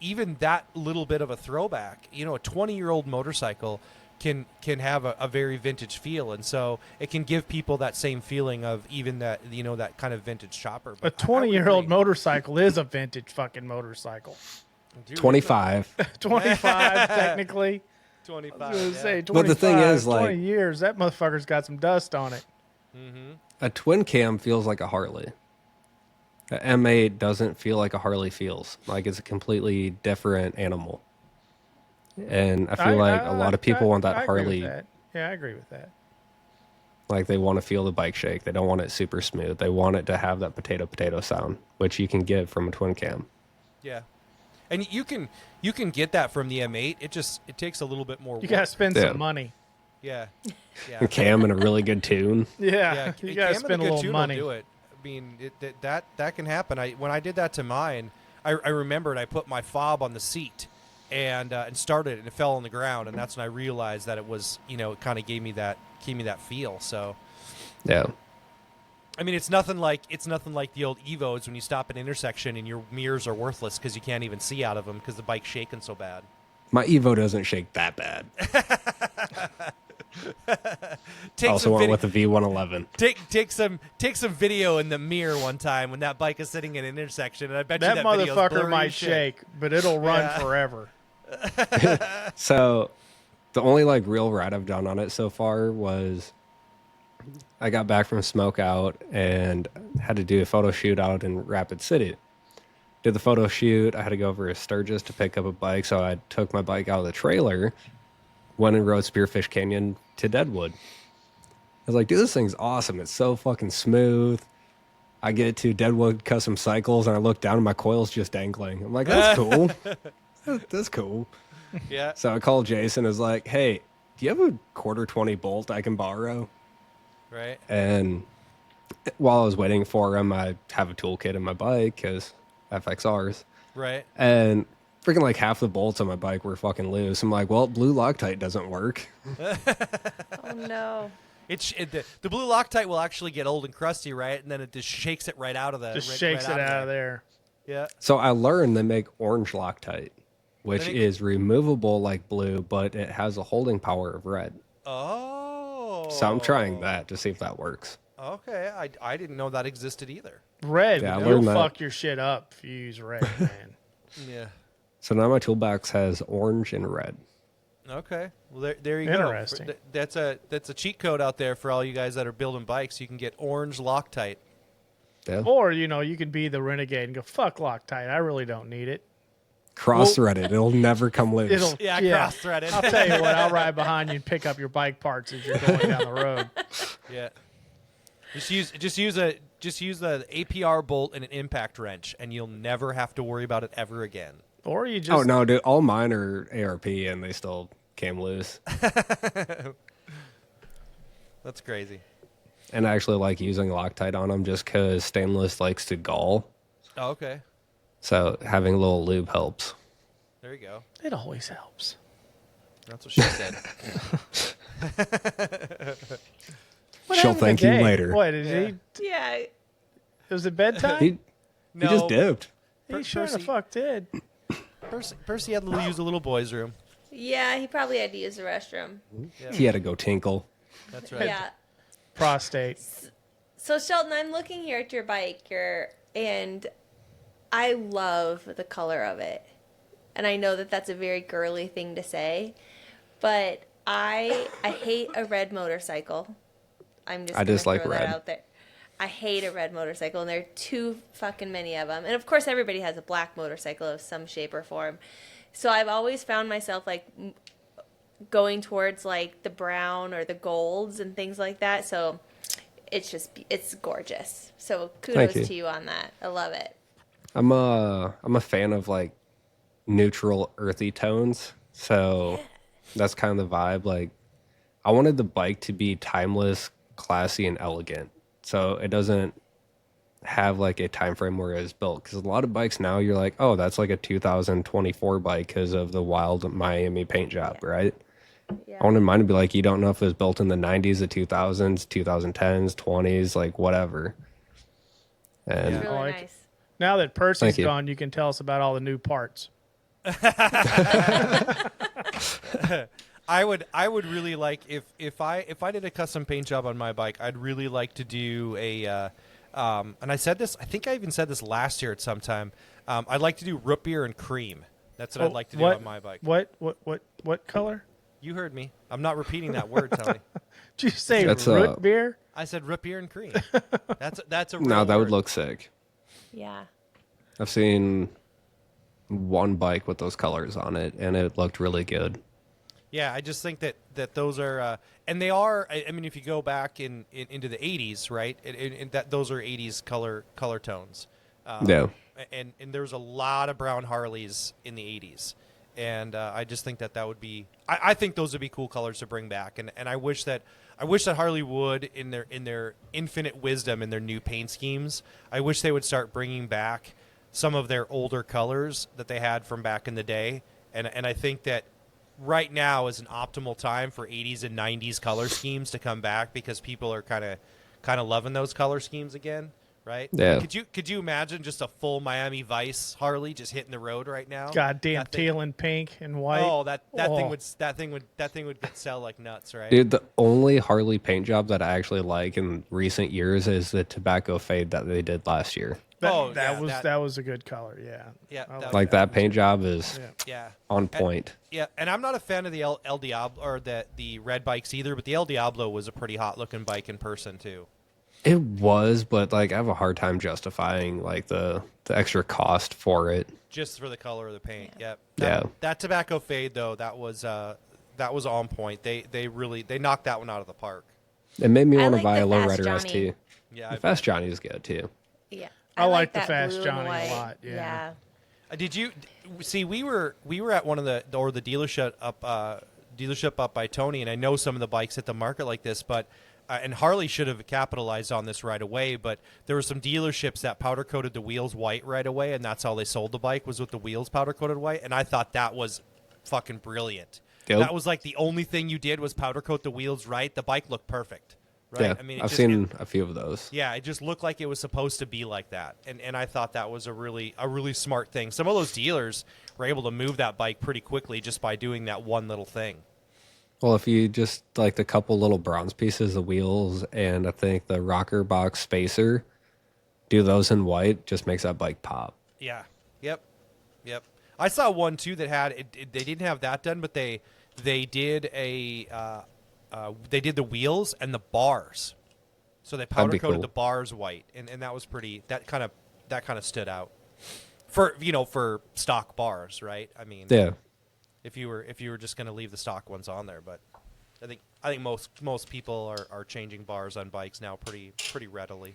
S1: even that little bit of a throwback, a 20-year-old motorcycle can have a very vintage feel, and so it can give people that same feeling of even that that kind of vintage chopper.
S4: A
S1: But I would
S4: 20-year-old
S1: agree.
S4: motorcycle is a vintage fucking motorcycle.
S1: Dude,
S2: 25.
S4: 25 technically.
S1: 25.
S4: I was gonna
S1: yeah.
S4: say 25,
S2: But the thing is,
S4: 20
S2: like-
S4: years, that motherfucker's got some dust on it.
S2: A twin cam feels like a Harley. A M8 doesn't feel like a Harley feels. Like it's a completely different animal. And I feel like a lot of people want that
S4: I agree with
S2: Harley.
S4: that. Yeah, I agree with that.
S2: Like they want to feel the bike shake. They don't want it super smooth. They want it to have that potato sound, which you can get from a twin cam.
S1: Yeah, and you can get that from the M8. It takes a little bit more.
S4: You got to spend
S2: Yeah.
S4: some money.
S1: Yeah, yeah.
S2: A cam and a really good tune.
S4: Yeah, you got to
S1: Cam and
S4: spend a
S1: good
S4: little
S1: tune will
S4: money.
S1: do it. I mean, that can happen. When I did that to mine, I remembered I put my fob on the seat and started it, and it fell on the ground, and that's when I realized that it was it kind of gave me that feel. So
S2: Yeah.
S1: I mean, it's nothing like the old Evos when you stop at an intersection and your mirrors are worthless because you can't even see out of them because the bike's shaking so bad.
S2: My Evo doesn't shake that bad. Also went with the V111.
S1: Take some video in the mirror one time when that bike is sitting in an intersection, and I bet
S4: That
S1: you that video's
S4: motherfucker
S1: blurry
S4: might
S1: as shit.
S4: shake, but it'll run
S1: Yeah.
S4: forever.
S2: So the only like real ride I've done on it so far was I got back from smoke out and had to do a photo shoot out in Rapid City. Did the photo shoot. I had to go over to Sturgis to pick up a bike, so I took my bike out of the trailer, went and rode Spearfish Canyon to Deadwood. I was like, dude, this thing's awesome. It's so fucking smooth. I get to Deadwood Custom Cycles, and I look down and my coil's just dangling. I'm like, that's cool. That's cool.
S1: Yeah.
S2: So I called Jason and was like, hey, do you have a quarter 20 bolt I can borrow?
S1: Right.
S2: And while I was waiting for him, I have a toolkit in my bike because FXRs.
S1: Right.
S2: And freaking like half the bolts on my bike were fucking loose. I'm like, well, blue Loctite doesn't work.
S5: Oh no.
S1: The blue Loctite will actually get old and crusty, right? And then it just shakes it right out of the.
S4: Just
S1: right,
S4: shakes
S1: right
S4: it out of there.
S1: Yeah.
S2: So I learned they make orange Loctite, which
S1: They make-
S2: is removable like blue, but it has a holding power of red.
S1: Oh.
S2: So I'm trying that to see if that works.
S1: Okay, I didn't know that existed either.
S4: Red,
S2: Yeah, I
S4: you'll
S2: learned that.
S4: fuck your shit up if you use red, man.
S1: Yeah.
S2: So now my toolbox has orange and red.
S1: Okay. Well, there you go.
S4: Interesting.
S1: That's a cheat code out there for all you guys that are building bikes. You can get orange Loctite.
S2: Yeah.
S4: Or, you can be the renegade and go, fuck Loctite. I really don't need it.
S2: Cross-thread it. It'll never come loose.
S1: Cross-threaded.
S4: I'll tell you what, I'll ride behind you and pick up your bike parts as you're going down the road.
S1: Yeah. Just use the APR bolt and an impact wrench, and you'll never have to worry about it ever again.
S4: Or you just...
S2: Oh, no, dude. All mine are ARP, and they still came loose.
S1: That's crazy.
S2: And I actually like using Loctite on them just because stainless likes to gall.
S1: Oh, okay.
S2: So having a little lube helps.
S1: There you go.
S4: It always helps.
S1: That's what she said.
S2: She'll thank you later.
S4: What, did he...
S5: Yeah.
S4: Was it bedtime?
S2: He
S1: No.
S2: just dipped.
S4: He sure the
S1: Percy-
S4: fuck did.
S1: Percy had to use the little boy's room.
S5: Yeah, he probably had to use the restroom.
S1: Yeah.
S2: He had to go tinkle.
S1: That's right.
S5: Yeah.
S4: Prostate.
S5: So Shelton, I'm looking here at your bike, and I love the color of it. And I know that that's a very girly thing to say, but I hate a red motorcycle. I'm just
S2: I
S5: gonna
S2: dislike
S5: throw that
S2: red.
S5: out there. I hate a red motorcycle, and there are too fucking many of them. And of course, everybody has a black motorcycle of some shape or form. So I've always found myself like going towards like the brown or the golds and things like that. So it's gorgeous. So kudos
S2: Thank you.
S5: to you on that. I love it.
S2: I'm a fan of like neutral earthy tones. So that's kind of the vibe. Like I wanted the bike to be timeless, classy, and elegant. So it doesn't have like a time frame where it was built, because a lot of bikes now you're like, oh, that's like a 2024 bike because of the wild Miami paint job, right?
S5: Yeah.
S2: I wanted mine to be like, you don't know if it was built in the 90s, the 2000s, 2010s, 20s, like whatever. And
S5: It's really
S4: I like it.
S5: nice.
S4: Now that Percy's
S2: Thank you.
S4: gone, you can tell us about all the new parts.
S1: I would really like if I did a custom paint job on my bike, I'd really like to do a and I said this, I think I even said this last year at some time. I'd like to do root beer and cream. That's what I'd like to do on my bike.
S4: What color?
S1: You heard me. I'm not repeating that word, Tony.
S4: Did you say
S2: That's,
S4: root beer?
S1: I said root beer and cream. That's a
S2: no,
S1: real
S2: that would
S1: word.
S2: look sick.
S5: Yeah.
S2: I've seen one bike with those colors on it, and it looked really good.
S1: Yeah, I just think that those are, and they are. I mean, if you go back into the '80s, right? And that those are '80s color tones.
S2: Yeah.
S1: And there was a lot of brown Harleys in the '80s, and I just think that would be. I think those would be cool colors to bring back, and I wish that Harley would, in their infinite wisdom in their new paint schemes, I wish they would start bringing back some of their older colors that they had from back in the day, and I think that right now is an optimal time for 80s and 90s color schemes to come back, because people are kind of loving those color schemes again, right?
S2: Yeah.
S1: Could you imagine just a full Miami Vice Harley just hitting the road right now?
S4: Goddamn
S1: That thing-
S4: teal and pink and white.
S1: Oh, that
S4: Oh.
S1: thing would sell like nuts, right?
S2: Dude, the only Harley paint job that I actually like in recent years is the tobacco fade that they did last year.
S4: That was a good color. Yeah.
S1: Yeah,
S4: I
S1: that-
S2: Like that paint job is
S4: Yeah.
S1: Yeah.
S2: on point.
S1: Yeah, and I'm not a fan of the El Diablo or the red bikes either, but the El Diablo was a pretty hot looking bike in person too.
S2: It was, but like I have a hard time justifying like the extra cost for it.
S1: Just for the color of the paint. Yep.
S2: Yeah.
S1: That tobacco fade though, that was on point. They really knocked that one out of the park.
S2: It made me
S5: I
S2: want to
S5: like
S2: buy
S5: the
S2: a
S5: Fast
S2: lowrider
S5: Johnny.
S2: ST.
S1: Yeah.
S2: The Fast Johnny is good too.
S5: Yeah.
S4: I like the
S5: that
S4: Fast
S5: blue and
S4: Johnny a
S5: white.
S4: lot, yeah.
S1: Did you see? We were at one of the dealership up by Tony, and I know some of the bikes hit the market like this, but and Harley should have capitalized on this right away. But there were some dealerships that powder coated the wheels white right away, and that's how they sold the bike, was with the wheels powder coated white. And I thought that was fucking brilliant.
S2: Yep.
S1: That was like the only thing you did was powder coat the wheels right. The bike looked perfect. Right?
S2: Yeah,
S1: I mean,
S2: I've seen a few of those.
S1: Yeah, it just looked like it was supposed to be like that, and I thought that was a really smart thing. Some of those dealers were able to move that bike pretty quickly just by doing that one little thing.
S2: Well, if you just like the couple little bronze pieces, the wheels, and I think the rocker box spacer, do those in white, just makes that bike pop.
S1: Yeah. Yep. I saw one too that had they didn't have that done, but they they did they did the wheels and the bars. So they powder coated the bars white, and that was pretty. That kind of stood out for stock bars, right? I mean,
S2: Yeah.
S1: If you were just going to leave the stock ones on there, but I think most people are changing bars on bikes now pretty readily.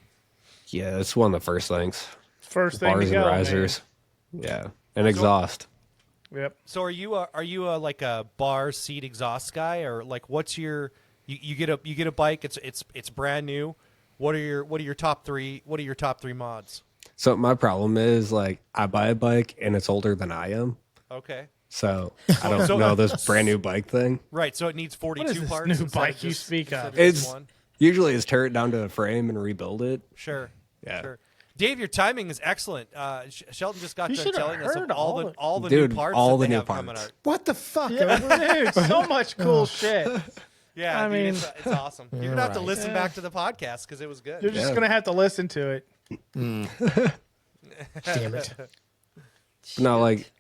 S2: Yeah, it's one of the first things.
S4: First thing
S2: Bars
S4: to go,
S2: and risers.
S4: man.
S2: Yeah, and exhaust.
S4: Yep.
S1: So are you like a bar seat exhaust guy, or like what's your you get a bike, it's brand new. What are your top three mods?
S2: So my problem is like I buy a bike and it's older than I am.
S1: Okay.
S2: So I don't know this brand new bike thing.
S1: Right, so it needs 42
S4: What is this
S1: parts.
S4: new
S1: instead
S4: bike
S1: of
S4: you
S1: just-
S4: speak
S1: instead
S4: of?
S1: just
S2: It's
S1: one.
S2: usually is tear it down to a frame and rebuild it.
S1: Sure.
S2: Yeah.
S1: Sure. Dave, your timing is excellent. Shelton just got
S4: You
S1: done
S4: should have
S1: telling us of
S4: heard
S1: all the
S2: Dude,
S1: new parts
S2: all
S1: that
S2: the
S1: they
S2: new
S1: have coming
S2: parts.
S1: out.
S3: What the fuck?
S4: Yeah, dude, so much cool shit.
S1: Yeah,
S4: I
S1: dude,
S4: mean-
S1: it's awesome. You're gonna have to
S3: Right.
S1: listen back to the podcast because it was good.
S4: You're just
S2: Yeah.
S4: gonna have to listen to it.
S3: Damn it.
S2: No, like,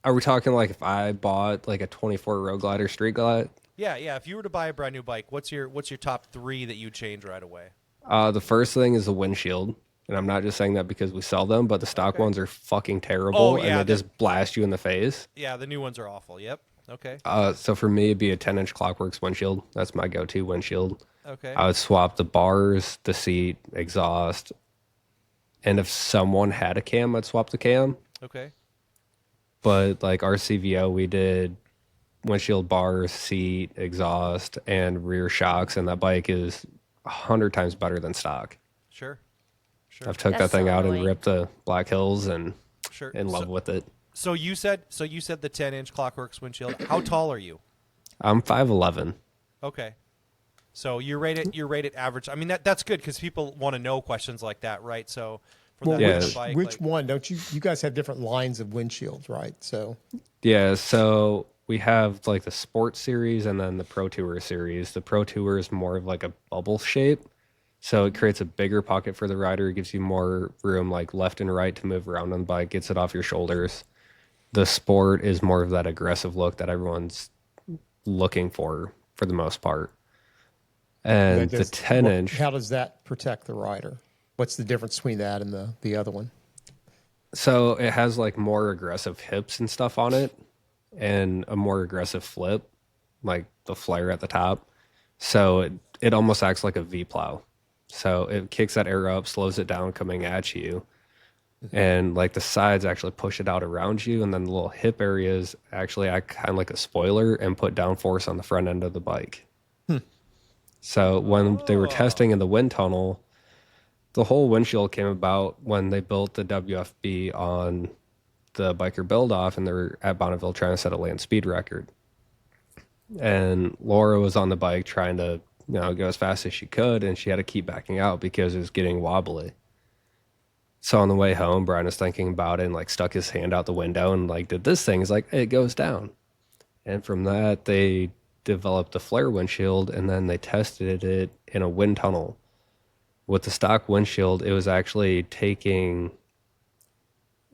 S2: are we talking like if I bought like a 24 Road Glider Street Glide?
S1: Yeah. If you were to buy a brand new bike, what's your top three that you change right away?
S2: The first thing is the windshield. And I'm not just saying that because we sell them, but the stock ones are fucking terrible
S1: Oh, yeah,
S2: and they just blast you in the face.
S1: Yeah, the new ones are awful. Yep. Okay.
S2: So for me, it'd be a 10-inch Klock Werks windshield. That's my go-to windshield.
S1: Okay.
S2: I would swap the bars, the seat, exhaust, and if someone had a cam, I'd swap the cam.
S1: Okay.
S2: But like our CVO, we did windshield, bars, seat, exhaust, and rear shocks, and that bike is 100 times better than stock.
S1: Sure.
S2: I've took
S5: That's
S2: that thing
S5: so
S2: out
S5: annoying.
S2: and ripped the Black Hills and
S1: Sure.
S2: in love with it.
S1: So you said the 10-inch Klock Werks windshield. How tall are you?
S2: I'm 5'11".
S1: Okay. So you're rated average. I mean that's good because people want to know questions like that, right? So for
S3: Well,
S1: that
S2: Yeah.
S1: kind of bike,
S3: which
S1: like,
S3: one? Don't you guys have different lines of windshields, right? So
S2: Yeah, so we have like the Sport Series and then the Pro Tour Series. The Pro Tour is more of like a bubble shape. So it creates a bigger pocket for the rider. It gives you more room like left and right to move around on the bike, gets it off your shoulders. The Sport is more of that aggressive look that everyone's looking for the most part. And the 10-inch...
S3: How does that protect the rider? What's the difference between that and the other one?
S2: So it has like more aggressive hips and stuff on it and a more aggressive flip, like the flare at the top. So it almost acts like a V-plow. So it kicks that air up, slows it down coming at you. And like the sides actually push it out around you. And then the little hip areas actually act kind of like a spoiler and put downforce on the front end of the bike. So when they were testing in the wind tunnel, the whole windshield came about when they built the WFB on the biker build off and they were at Bonneville trying to set a land speed record. And Laura was on the bike trying to, go as fast as she could, and she had to keep backing out because it was getting wobbly. So on the way home, Brian was thinking about it and like stuck his hand out the window and like did this thing. He's like, hey, it goes down. And from that, they developed the flare windshield and then they tested it in a wind tunnel. With the stock windshield, it was actually taking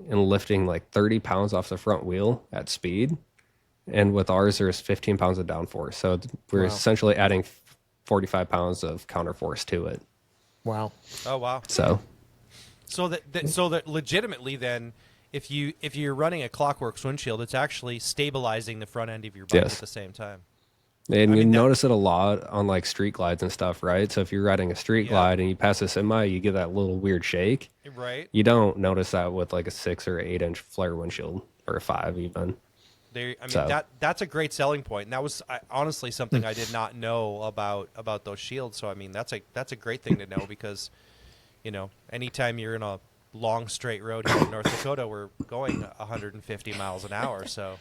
S2: and lifting like 30 pounds off the front wheel at speed. And with ours, there's 15 pounds of downforce. So we're essentially adding 45 pounds of counterforce to it.
S3: Wow.
S1: oh wow.
S2: So
S1: that legitimately then, if you're running a Klock Werks windshield, it's actually stabilizing the front end of your bike
S2: Yes.
S1: at the same time.
S2: and you
S1: mean,
S2: notice it a lot on like street glides and stuff, right? So if you're riding a street glide and you pass a semi, you get that little weird shake.
S1: Right.
S2: You don't notice that with like a 6 or 8 inch flare windshield or a 5 even.
S1: So. That's a great selling point, and that was honestly something I did not know about those shields. So I mean, that's a great thing to know because, anytime you're in a long straight road here in North Dakota, we're going 150 miles an hour. So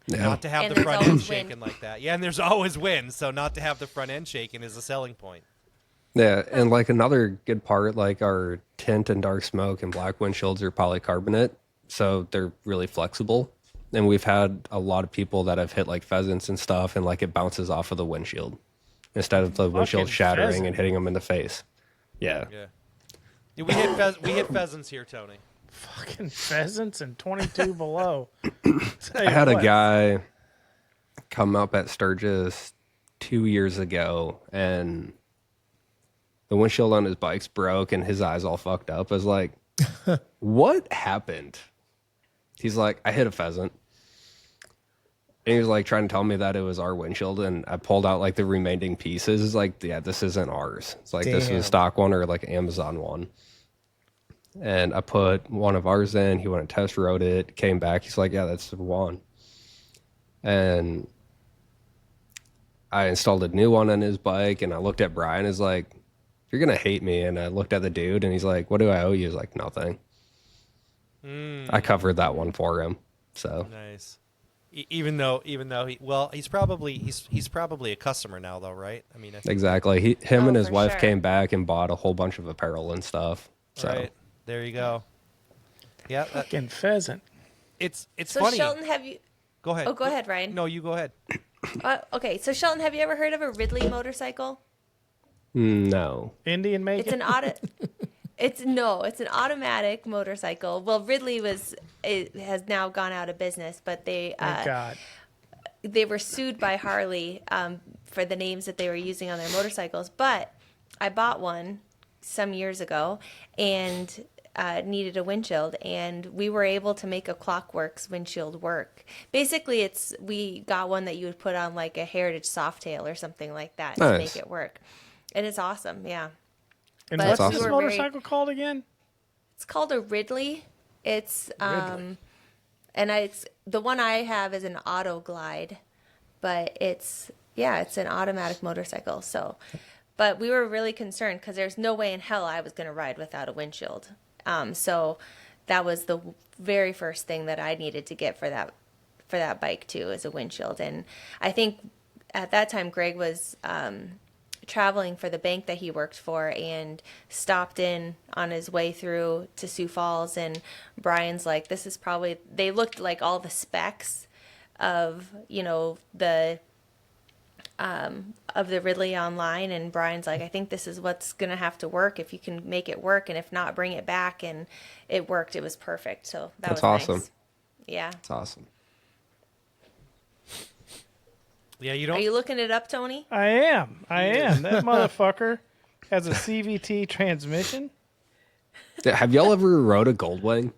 S1: not to have
S5: And
S1: the
S5: there's
S1: front end
S5: always
S1: shaking
S5: wind.
S1: like that, and there's always wind. So not to have the front end shaking is a selling point.
S2: Yeah, and like another good part, like our tint and dark smoke and black windshields are polycarbonate, so they're really flexible. And we've had a lot of people that have hit like pheasants and stuff, and like it bounces off of the windshield instead of the windshield shattering
S4: pheasant.
S2: and hitting them in the face. Yeah.
S1: Yeah, we hit pheasants here, Tony.
S4: Fucking pheasants and 22 below.
S2: I had a guy come up at Sturgis 2 years ago, and the windshield on his bike's broke and his eye's all fucked up. I was like, what happened? He's like, I hit a pheasant. And he was like trying to tell me that it was our windshield, and I pulled out like the remaining pieces. It's like, yeah, this isn't ours. It's like this is a stock one or like an Amazon one. And I put one of ours in. He went and test rode it, came back. He's like, yeah, that's the one. And I installed a new one on his bike, and I looked at Brian. Is like, you're gonna hate me. And I looked at the dude, and he's like, what do I owe you? He's like, nothing. I covered that one for him. So
S1: Nice. Even though he's probably a customer now though, right? I mean,
S2: exactly. Him
S5: Oh,
S2: and his
S5: for
S2: wife
S5: sure.
S2: came back and bought a whole bunch of apparel and stuff. So
S1: right there you go. Yeah,
S4: Fucking pheasant.
S1: it's
S5: So
S1: funny.
S5: Shelton, have you?
S1: Go ahead.
S5: Oh, go ahead, Ryan.
S1: No, you go ahead.
S5: Okay, so Shelton, have you ever heard of a Ridley motorcycle?
S2: no.
S4: Indian make
S5: It's
S4: it?
S5: an auto. It's an automatic motorcycle. Well, it has now gone out of business, but
S4: Thank God.
S5: they were sued by Harley for the names that they were using on their motorcycles. But I bought one some years ago and needed a windshield, and we were able to make a Klock Werks windshield work. Basically, we got one that you would put on like a Heritage Softail or something like that to
S2: Nice.
S5: make it work. And it's awesome, yeah.
S4: And
S5: But
S4: what's
S2: That's
S4: this
S5: awesome.
S4: motorcycle called again?
S5: It's called a Ridley. It's
S4: Ridley.
S5: it's the one I have is an Auto Glide, but it's an automatic motorcycle. So, but we were really concerned because there's no way in hell I was going to ride without a windshield. So that was the very first thing that I needed to get for that bike too, is a windshield. And I think at that time Greg was traveling for the bank that he worked for and stopped in on his way through to Sioux Falls, and Brian's like, this is probably, they looked like all the specs of the Ridley online, and Brian's like, I think this is what's gonna have to work if you can make it work, and if not, bring it back. And it worked. It was perfect. So
S2: That's
S5: was
S2: awesome.
S5: nice. Yeah.
S2: It's awesome.
S1: Yeah, you
S5: Are
S1: don't.
S5: you looking it up, Tony?
S4: I am. That motherfucker has a CVT transmission.
S2: Yeah, have y'all ever rode a Goldwing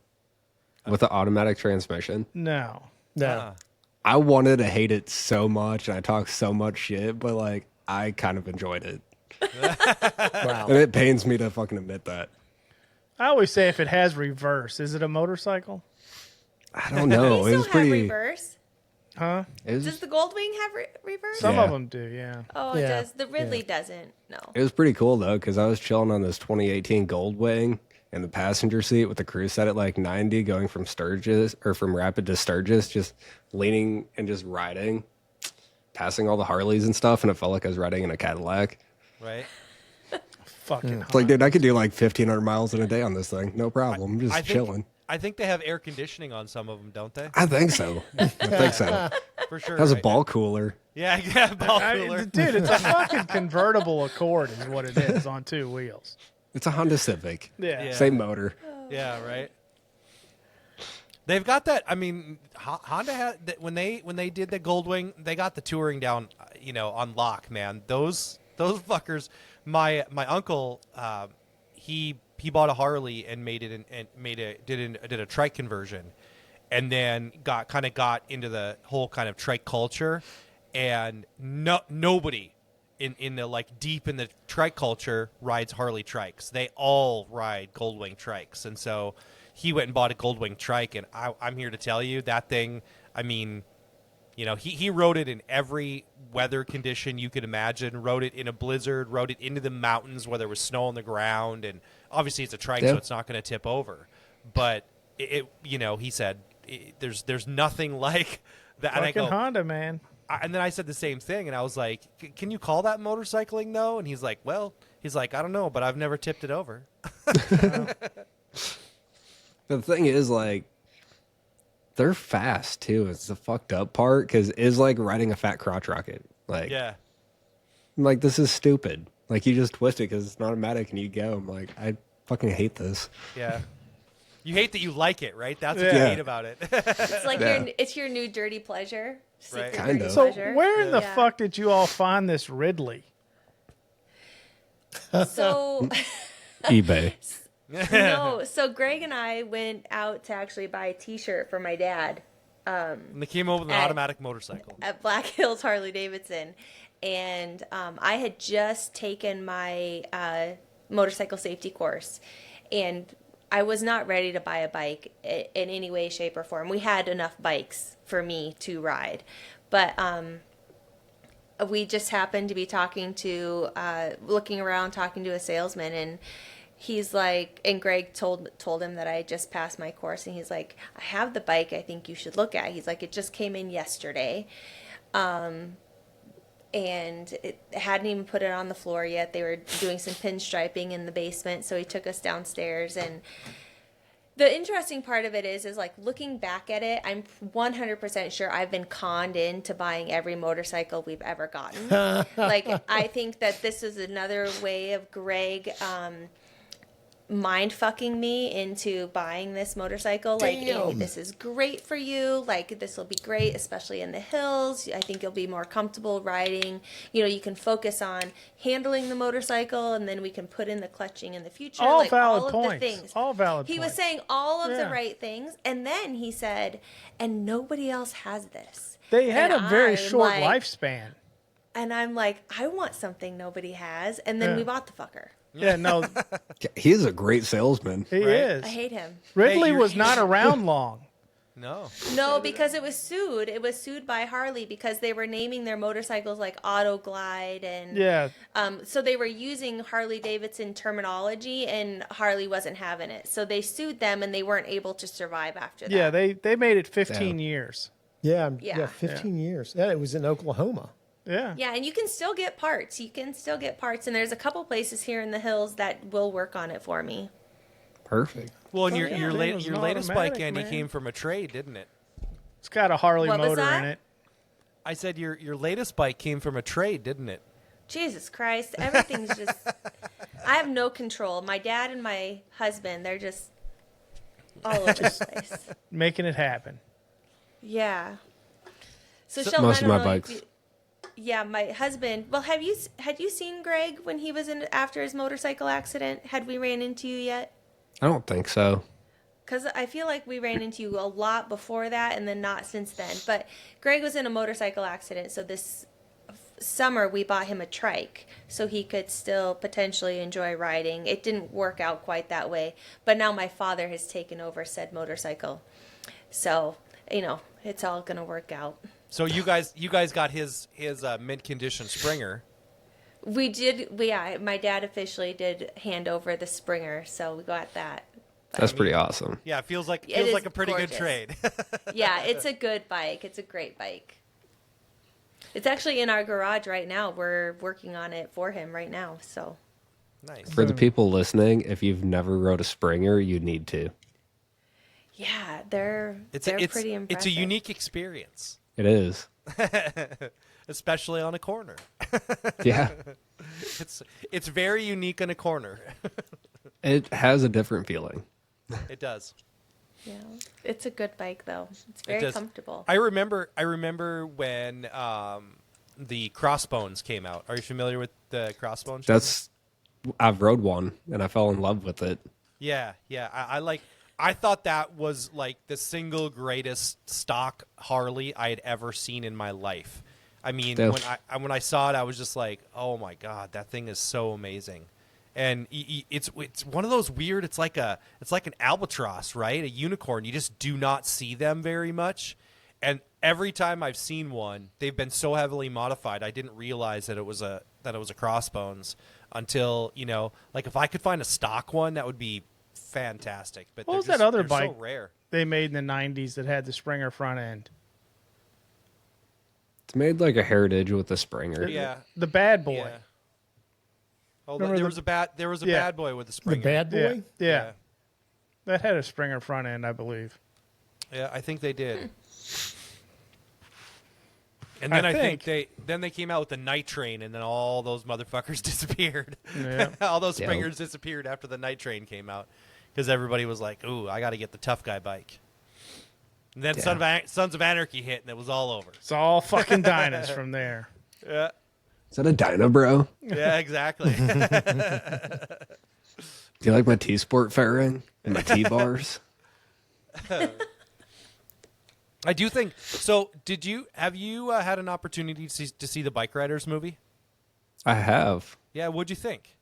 S2: with an automatic transmission?
S4: No.
S3: No.
S2: I wanted to hate it so much, and I talked so much shit, but like I kind of enjoyed it,
S3: Wow.
S2: and it pains me to fucking admit that.
S4: I always say if it has reverse, is it a motorcycle?
S2: I don't know.
S5: They
S2: It was
S5: still have
S2: pretty.
S5: reverse.
S4: Huh?
S2: It was,
S5: Does the Goldwing have reverse?
S4: Some
S2: Yeah.
S4: of them do, yeah.
S5: Oh, it
S3: Yeah.
S5: does. The Ridley doesn't. No.
S2: it was pretty cool though, because I was chilling on this 2018 Goldwing in the passenger seat with the cruise set at like 90, going from Sturgis or from Rapid to Sturgis, just leaning and just riding, passing all the Harleys and stuff, and it felt like I was riding in a Cadillac.
S1: Right.
S4: Fucking
S2: It's like, dude, I could do like 1,500 miles in a day on this thing, no problem. I'm just
S1: I think,
S2: chilling.
S1: I think they have air conditioning on some of them, don't they?
S2: I think so. I think so.
S1: For sure.
S2: It has a
S1: right?
S2: ball cooler.
S1: Yeah, yeah, ball cooler.
S4: Dude, it's a fucking convertible Accord is what it is on two wheels.
S2: It's a Honda Civic.
S4: Yeah.
S1: Yeah.
S2: Same motor.
S1: Yeah, right. They've got that. I mean, Honda had that when they did the Goldwing, they got the touring down, on lock, man. Those fuckers. My uncle, he bought a Harley and did a trike conversion, and then got into the whole kind of trike culture, and nobody in the like deep in the trike culture rides Harley trikes. They all ride Goldwing trikes, and so he went and bought a Goldwing trike, and I'm here to tell you that thing. I mean, he rode it in every weather condition you could imagine. Rode it in a blizzard. Rode it into the mountains where there was snow on the ground, and obviously it's a trike,
S2: Yeah.
S1: so it's not going to tip over. But he said there's nothing like that. And I
S4: Fucking
S1: go,
S4: Honda, man.
S1: and then I said the same thing, and I was like, "Can you call that motorcycling though?" And he's like, I don't know, but I've never tipped it over.
S2: The thing is, like, they're fast too. It's the fucked up part because it's like riding a fat crotch rocket. Like,
S1: Yeah,
S2: I'm like, this is stupid. Like, you just twist it because it's not automatic and you go. I'm like, I fucking hate this.
S1: yeah. You hate that you like it, right? That's what you
S2: Yeah.
S1: hate about it.
S5: It's like
S2: Yeah.
S5: it's your new dirty pleasure. Secret
S1: Right.
S2: Kind
S5: dirty
S2: of.
S4: So
S5: pleasure.
S4: where in the
S5: Yeah.
S4: fuck did you all find this Ridley?
S5: So
S2: eBay.
S5: no, so Greg and I went out to actually buy a T-shirt for my dad
S1: And they came over with an
S5: At-
S1: automatic motorcycle.
S5: at Black Hills Harley Davidson, and I had just taken my motorcycle safety course, and I was not ready to buy a bike in any way, shape, or form. We had enough bikes for me to ride, but we just happened to be looking around, talking to a salesman, and he's like, and Greg told him that I just passed my course, and he's like, I have the bike I think you should look at. He's like, it just came in yesterday. And it hadn't even put it on the floor yet. They were doing some pinstriping in the basement, so he took us downstairs. And the interesting part of it is like looking back at it, I'm 100% sure I've been conned into buying every motorcycle we've ever gotten. Like, I think that this is another way of Greg mind fucking me into buying this motorcycle. Like,
S3: Damn.
S5: this is great for you. Like, this will be great, especially in the hills. I think you'll be more comfortable riding. You know, you can focus on handling the motorcycle, and then we can put in the clutching in the future.
S4: All
S5: like,
S4: valid
S5: all of
S4: points.
S5: the things.
S4: All valid
S5: He was
S4: points.
S5: saying all of
S4: Yeah.
S5: the right things, and then he said, and nobody else has this.
S4: They had
S5: And
S4: a very
S5: I'm
S4: short
S5: like-
S4: lifespan.
S5: And I'm like, I want something nobody has. And then
S4: Yeah.
S5: we bought the fucker.
S4: Yeah, no,
S2: He is a great salesman.
S4: he
S1: Right.
S4: is.
S5: I hate him.
S4: Ridley
S1: you're-
S4: was not around long.
S1: No.
S5: No, because it was sued. It was sued by Harley because they were naming their motorcycles like Auto Glide and
S4: Yeah,
S5: so they were using Harley Davidson terminology, and Harley wasn't having it. So they sued them, and they weren't able to survive after that.
S4: yeah, they made it 15
S2: Damn.
S4: years.
S3: Yeah,
S5: Yeah.
S3: 15 years. Yeah, it was in Oklahoma.
S4: Yeah.
S5: Yeah, and you can still get parts. You can still get parts, and there's a couple places here in the hills that will work on it for me.
S2: Perfect.
S1: Well, and
S4: Oh,
S1: your
S4: yeah,
S1: your,
S4: thing
S1: late,
S4: was
S1: your
S4: an
S1: latest bike,
S4: automatic,
S1: Andy,
S4: man.
S1: came from a trade, didn't it?
S4: It's got a Harley
S5: What was
S4: motor
S5: that?
S4: in it.
S1: I said your latest bike came from a trade, didn't it?
S5: Jesus Christ, everything's just. I have no control. My dad and my husband, they're just all over the place.
S4: Making it happen.
S5: Yeah. So,
S2: So-
S5: Shelton,
S2: most
S5: I
S2: of
S5: don't
S2: my
S5: know if
S2: bikes.
S5: yeah, my husband. Well, had you seen Greg when he was in after his motorcycle accident? Had we ran into you yet?
S2: I don't think so.
S5: Because I feel like we ran into you a lot before that, and then not since then. But Greg was in a motorcycle accident, so this summer we bought him a trike so he could still potentially enjoy riding. It didn't work out quite that way, but now my father has taken over said motorcycle, so it's all gonna work out.
S1: So you guys got his mint condition Springer.
S5: We did. My dad officially did hand over the Springer, so we got that.
S2: That's pretty awesome.
S1: Yeah, it feels like
S5: It is
S1: a pretty
S5: gorgeous.
S1: good trade.
S5: Yeah, it's a good bike. It's a great bike. It's actually in our garage right now. We're working on it for him right now. So
S1: Nice.
S2: For the people listening, if you've never rode a Springer, you need to.
S5: yeah, they're
S1: It's
S5: pretty impressive.
S1: It's a unique experience,
S2: It is.
S1: especially on a corner.
S2: Yeah.
S1: It's very unique on a corner.
S2: It has a different feeling.
S1: It does.
S5: Yeah, it's a good bike though. It's
S1: It
S5: very
S1: does.
S5: comfortable.
S1: I remember when the Crossbones came out. Are you familiar with the Crossbones?
S2: I've rode one and I fell in love with it.
S1: Yeah. I thought that was like the single greatest stock Harley I had ever seen in my life. I mean,
S2: Yeah.
S1: when I saw it, I was just like, oh my god, that thing is so amazing. And it's one of those weird. It's like an albatross, right? A unicorn. You just do not see them very much. And every time I've seen one, they've been so heavily modified. I didn't realize that it was a Crossbones until like if I could find a stock one, that would be fantastic. But
S4: What was
S1: they're
S4: that other
S1: they're
S4: bike?
S1: So rare.
S4: They made in the 90s that had the Springer front end.
S2: It's made like a heritage with the Springer.
S1: Yeah.
S4: The bad boy.
S1: Yeah. Oh,
S4: Remember
S1: there
S4: the-
S1: was a
S4: Yeah.
S1: bad boy with a
S3: The
S1: Springer.
S3: bad boy?
S4: Yeah. That had a Springer front end, I believe.
S1: Yeah, I think they did. And then I think they came out with the Night Train, and then all those motherfuckers disappeared.
S4: Yeah.
S1: All those
S2: Yeah.
S1: Springers disappeared after the Night Train came out. because everybody was like, "Ooh, I got to get the tough guy bike." And then Sons of Anarchy hit, and it was all over.
S4: It's all fucking Dynas from there.
S1: Yeah,
S2: Is that a Dyna, bro?
S1: yeah, exactly.
S2: Do you like my T-Sport fairing and my T-bars?
S1: I do think so. Have you had an opportunity to see the Bike Riders movie?
S2: I have.
S1: Yeah, what'd you think?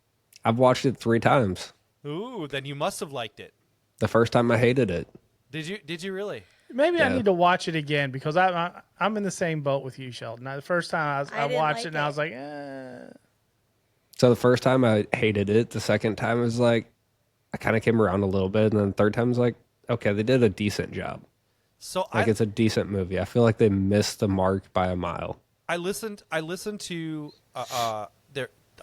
S2: I've watched it 3 times.
S1: Ooh, then you must have liked it.
S2: The first time I hated it.
S1: Did you really?
S4: Maybe I
S2: Yeah.
S4: need to watch it again because I'm in the same boat with you, Sheldon. The first time I
S5: didn't
S4: watched
S5: like
S4: it and I
S5: it.
S4: was like, eh.
S2: So the first time I hated it. The second time was like, I kind of came around a little bit. And then the third time was like, okay, they did a decent job.
S1: So
S2: Like it's a decent movie. I feel like they missed the mark by a mile.
S1: I listened to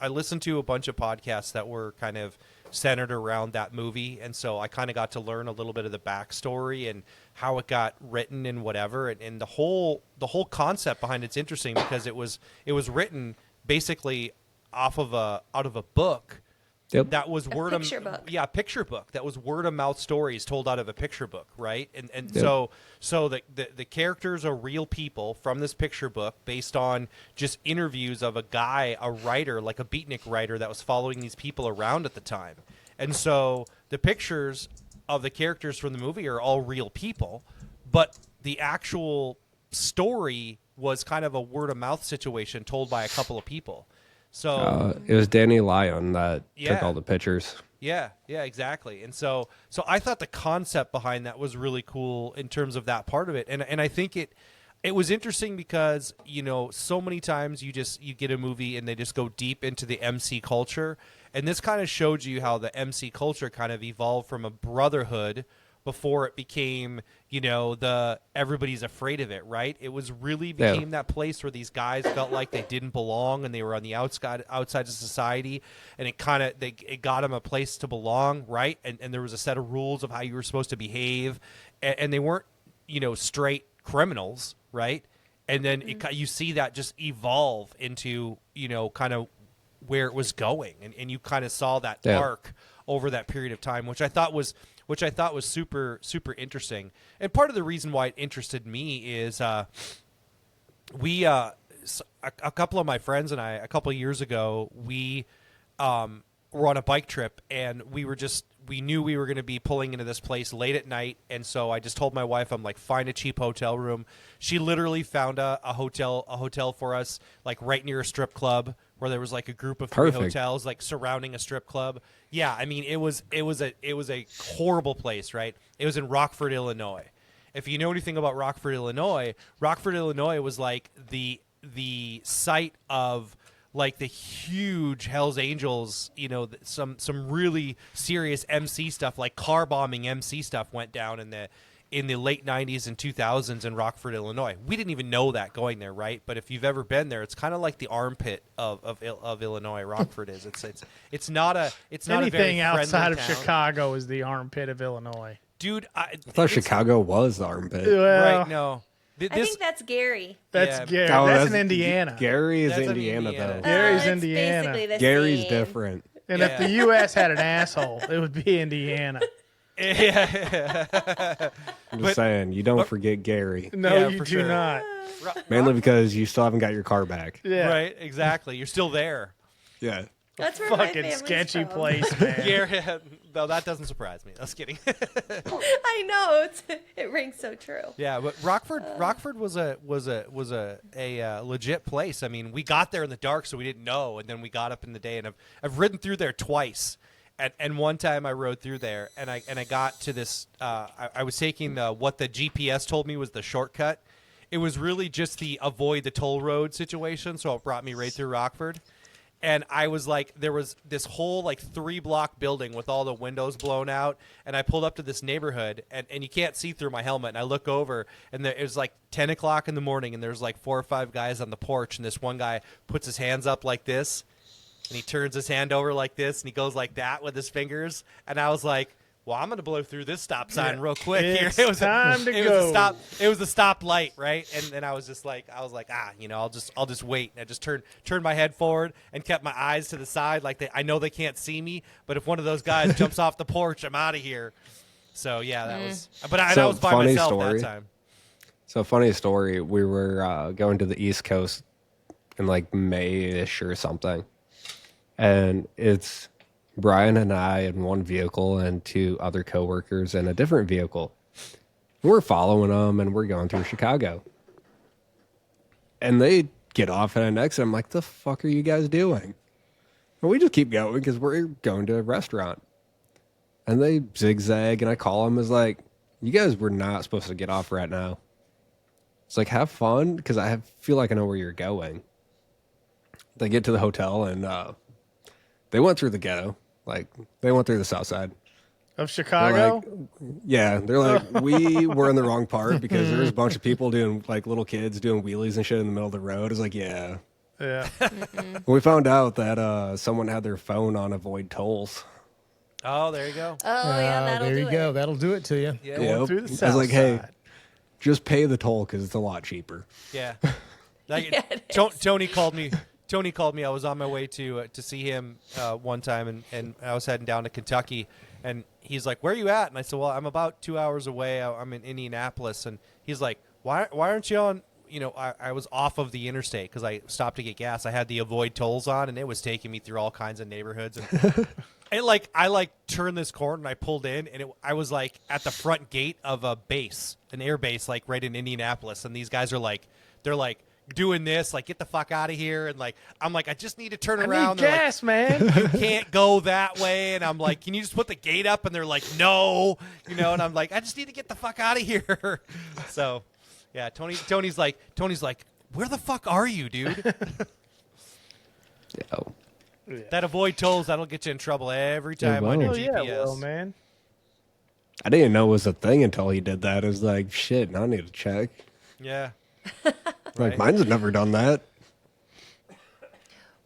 S1: I listened to a bunch of podcasts that were kind of centered around that movie, and so I kind of got to learn a little bit of the backstory and how it got written and whatever, and the whole concept behind it's interesting because it was written basically out of a book.
S2: Yep.
S1: That was
S5: picture book.
S1: Yeah, picture book. That was word of mouth stories told out of a picture book, right? And
S2: Yep.
S1: so the characters are real people from this picture book based on just interviews of a guy, a writer, like a beatnik writer that was following these people around at the time. And so the pictures of the characters from the movie are all real people, but the actual story was kind of a word of mouth situation told by a couple of people. So
S2: It was Danny Lyon that
S1: Yeah.
S2: took all the pictures.
S1: yeah, exactly. And so I thought the concept behind that was really cool in terms of that part of it. And I think it was interesting because, so many times you get a movie and they just go deep into the MC culture. And this kind of showed you how the MC culture kind of evolved from a brotherhood before it became, the everybody's afraid of it, right? It was really became that place where these guys felt like they didn't belong and they were on the outside of society, and it got them a place to belong, right? And there was a set of rules of how you were supposed to behave, and they weren't, straight criminals, right? And then you see that just evolve into, kind of where it was going, and you kind of saw that arc over that period of time, which I thought was super, super interesting. And part of the reason why it interested me is a couple of my friends and I, a couple of years ago, we were on a bike trip, and we knew we were going to be pulling into this place late at night. And so I just told my wife, I'm like, find a cheap hotel room. She literally found a hotel for us, like right near a strip club, where there was like a group of 3 hotels like surrounding a strip club. Yeah, I mean it was a horrible place, right? It was in Rockford, Illinois. If you know anything about Rockford, Illinois was like the site of like the huge Hells Angels, some really serious MC stuff, like car bombing MC stuff went down in the late 90s and 2000s in Rockford, Illinois. We didn't even know that going there, right? But if you've ever been there, it's kind of like the armpit of Illinois. Rockford is. It's not a
S4: Anything
S1: very
S4: outside of
S1: friendly town.
S4: Chicago is the armpit of Illinois.
S1: Dude. I
S2: thought Chicago was the armpit.
S4: Well,
S1: right? No,
S5: I think that's Gary.
S4: That's
S1: Yeah.
S4: Gary.
S2: Oh,
S4: that's in Indiana.
S2: Gary is
S1: That's in
S2: Indiana,
S1: Indiana.
S2: though.
S4: Gary's
S5: it's
S4: Indiana.
S5: basically the
S2: Gary's
S5: same.
S2: different.
S4: And
S1: Yeah.
S4: if the U.S. had an asshole, it would be Indiana.
S1: Yeah.
S2: I'm just saying, you don't forget Gary.
S4: No,
S1: Yeah,
S4: you
S1: for
S4: do
S1: sure.
S4: not.
S2: Mainly because you still haven't got your car back.
S4: Yeah.
S1: Right, exactly. You're still there.
S2: Yeah.
S5: That's where my
S4: Fucking
S5: family's
S4: sketchy
S5: from.
S4: place, man.
S1: Yeah, no, that doesn't surprise me. I was kidding.
S5: I know it rings so true.
S1: Yeah, but Rockford was a legit place. I mean, we got there in the dark, so we didn't know, and then we got up in the day, and I've ridden through there twice. And one time I rode through there, and I got to this. I was taking what the GPS told me was the shortcut. It was really just the avoid the toll road situation, so it brought me right through Rockford. And I was like, there was this whole like 3-block building with all the windows blown out. And I pulled up to this neighborhood, and you can't see through my helmet. And I look over, and it was like 10 o'clock in the morning, and there's like 4 or 5 guys on the porch. And this one guy puts his hands up like this, and he turns his hand over like this, and he goes like that with his fingers. And I was like, well, I'm going to blow through this stop sign real quick here.
S4: It's time to
S1: it
S4: go.
S1: Was a stop. It was a stop light, right? And then I was like, I'll just wait. And I just turned my head forward and kept my eyes to the side, like I know they can't see me, but if one of those guys jumps off the porch, I'm out of here. So yeah, that was. But I was by myself that time.
S2: So funny story. We were going to the East Coast in like May-ish or something, and it's Brian and I in one vehicle and 2 other coworkers in a different vehicle. We're following them and we're going through Chicago. And they get off at an exit. I'm like, the fuck are you guys doing? And we just keep going because we're going to a restaurant. And they zigzag and I call them as like, you guys were not supposed to get off right now. It's like, have fun because I feel like I know where you're going. They get to the hotel and they went through the ghetto. Like, they went through the south side.
S4: Of Chicago?
S2: They're like, we were in the wrong part because there was a bunch of people doing, like, little kids doing wheelies and shit in the middle of the road. It's like, yeah.
S4: Yeah.
S2: We found out that someone had their phone on avoid tolls.
S1: Oh, there you go.
S5: Oh, yeah, that'll
S3: there
S5: do
S3: you
S5: it.
S3: go. That'll do it to you.
S1: Yeah.
S4: Going through the
S2: I was
S4: south
S2: like, hey,
S4: side.
S2: just pay the toll because it's a lot cheaper.
S1: Yeah. Like,
S5: Yeah, it is.
S1: Tony called me. I was on my way to see him one time, and I was heading down to Kentucky, and he's like, "Where are you at?" And I said, "Well, I'm about 2 hours away. I'm in Indianapolis." And he's like, "Why aren't you on?" You know, I was off of the interstate because I stopped to get gas. I had the avoid tolls on, and it was taking me through all kinds of neighborhoods. And I turned this corner and I pulled in, and I was like at the front gate of a base, an air base, like right in Indianapolis. And these guys are like, they're like doing this, like, get the fuck out of here. And like, I'm like, I just need to turn around.
S4: I need gas, man.
S1: You can't go that way. And I'm like, can you just put the gate up? And they're like, no, you know. And I'm like, I just need to get the fuck out of here. So, yeah, Tony's like, where the fuck are you, dude?
S2: Yeah.
S1: That avoid tolls, that'll get you in trouble every time on your
S2: will.
S4: Oh,
S1: GPS.
S4: yeah, well, man.
S2: I didn't know it was a thing until he did that. It was like, shit, now I need to check.
S1: Yeah.
S2: Like, mine's never done that.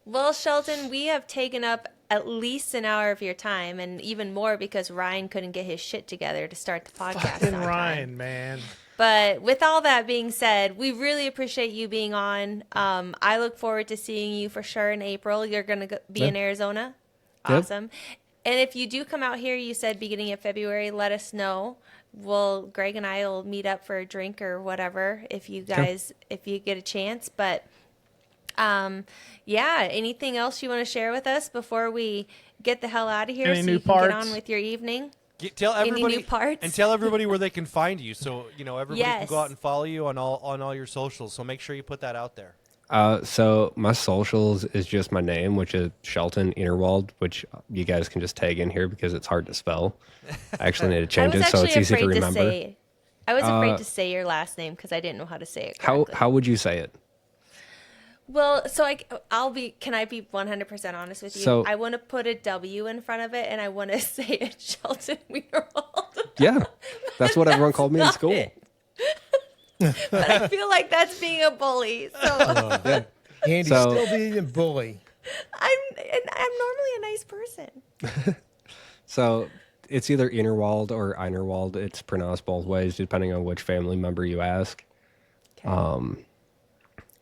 S5: Well, Shelton, we have taken up at least an hour of your time, and even more because Ryan couldn't get his shit together to start the podcast.
S4: Fucking
S5: on
S4: Ryan,
S5: time.
S4: man.
S5: But with all that being said, we really appreciate you being on. I look forward to seeing you for sure in April. You're going to be in Arizona.
S2: Yep.
S5: Awesome. And if you do come out here, you said beginning of February, let us know. Greg and I will meet up for a drink or whatever if you guys, if you get a chance. But yeah, anything else you want to share with us before we get the hell out of here
S4: Any
S5: so
S4: new
S5: you can get
S4: parts?
S5: on with your evening?
S1: Tell everybody
S5: new parts?
S1: and tell everybody where they can find you, so you know everybody can go
S5: Yes.
S1: out and follow you on all your socials. So make sure you put that out there.
S2: So my socials is just my name, which is Shelton Innerwald, which you guys can just tag in here because it's hard to spell. I actually need to change it so it's easy to remember.
S5: I was afraid to say your last name because I didn't know how to say it correctly.
S2: How would you say it?
S5: Well, so can I be 100% honest with you?
S2: So-
S5: I want to put a W in front of it, and I want to say it Shelton Wienerwald.
S2: Yeah, that's what everyone called me in
S5: not
S2: school.
S5: it. But I feel like that's being a bully. So
S2: Yeah.
S3: Andy's
S2: So-
S3: still being a bully.
S5: I'm normally a nice person.
S2: So it's either Innerwald or Einerwald. It's pronounced both ways depending on which family member you ask.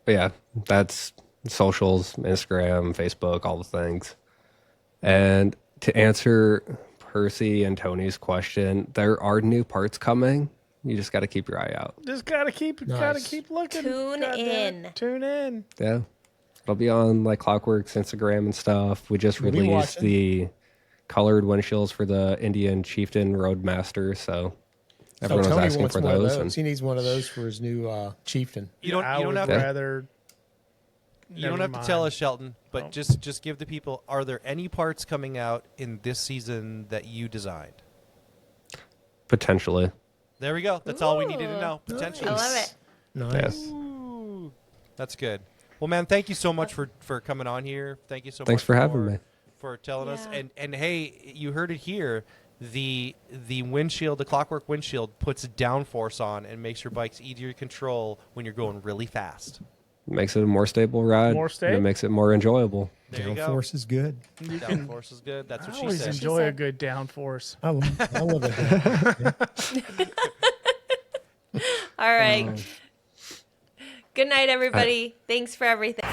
S2: But yeah, that's socials, Instagram, Facebook, all the things. And to answer Percy and Tony's question, there are new parts coming. You just got to keep your eye out.
S4: Just gotta keep looking.
S5: Tune
S4: Goddamn
S5: in.
S4: it. Tune in.
S2: Yeah. It'll be on like Klock Werks Instagram and stuff. We just
S3: We'll be
S2: released
S3: watching.
S2: the colored windshields for the Indian Chieftain Roadmaster, so everyone was
S3: Tony
S2: asking
S3: wants
S2: for
S3: one of
S2: those.
S3: those.
S2: And
S3: He needs one of those for his new chieftain.
S1: You don't
S4: I would
S1: have
S4: rather.
S1: you don't
S4: Never
S1: have to tell
S4: mind.
S1: us, Shelton, but
S4: Oh.
S1: just give the people. Are there any parts coming out in this season that you designed?
S2: potentially.
S1: There we go. That's all we needed to
S5: Ooh.
S1: know. Potentially.
S5: I love it.
S3: Nice.
S1: Ooh, that's good. Well, man, thank you so much for coming on here. Thank you so
S2: Thanks
S1: much
S2: for having me.
S1: for telling us.
S5: Yeah.
S1: And hey, you heard it here. The windshield, the Klockwerk windshield, puts downforce on and makes your bikes easier to control when you're going really fast.
S2: Makes it a more stable ride.
S4: More
S2: and
S4: stable.
S2: it makes it more enjoyable.
S1: There you go.
S3: Downforce is good.
S4: You can
S1: Downforce is good. That's what
S4: I
S1: she
S4: always
S1: said.
S4: enjoy a
S5: said.
S4: good downforce.
S3: I love it.
S5: All right. Good night, everybody. Thanks for everything.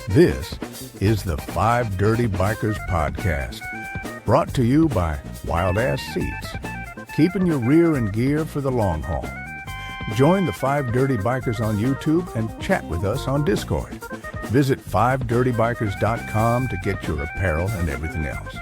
S6: This is the Five Dirty Bikers podcast, brought to you by Wild Ass Seats, keeping your rear in gear for the long haul. Join the Five Dirty Bikers on YouTube and chat with us on Discord. Visit fivedirtybikers.com to get your apparel and everything else.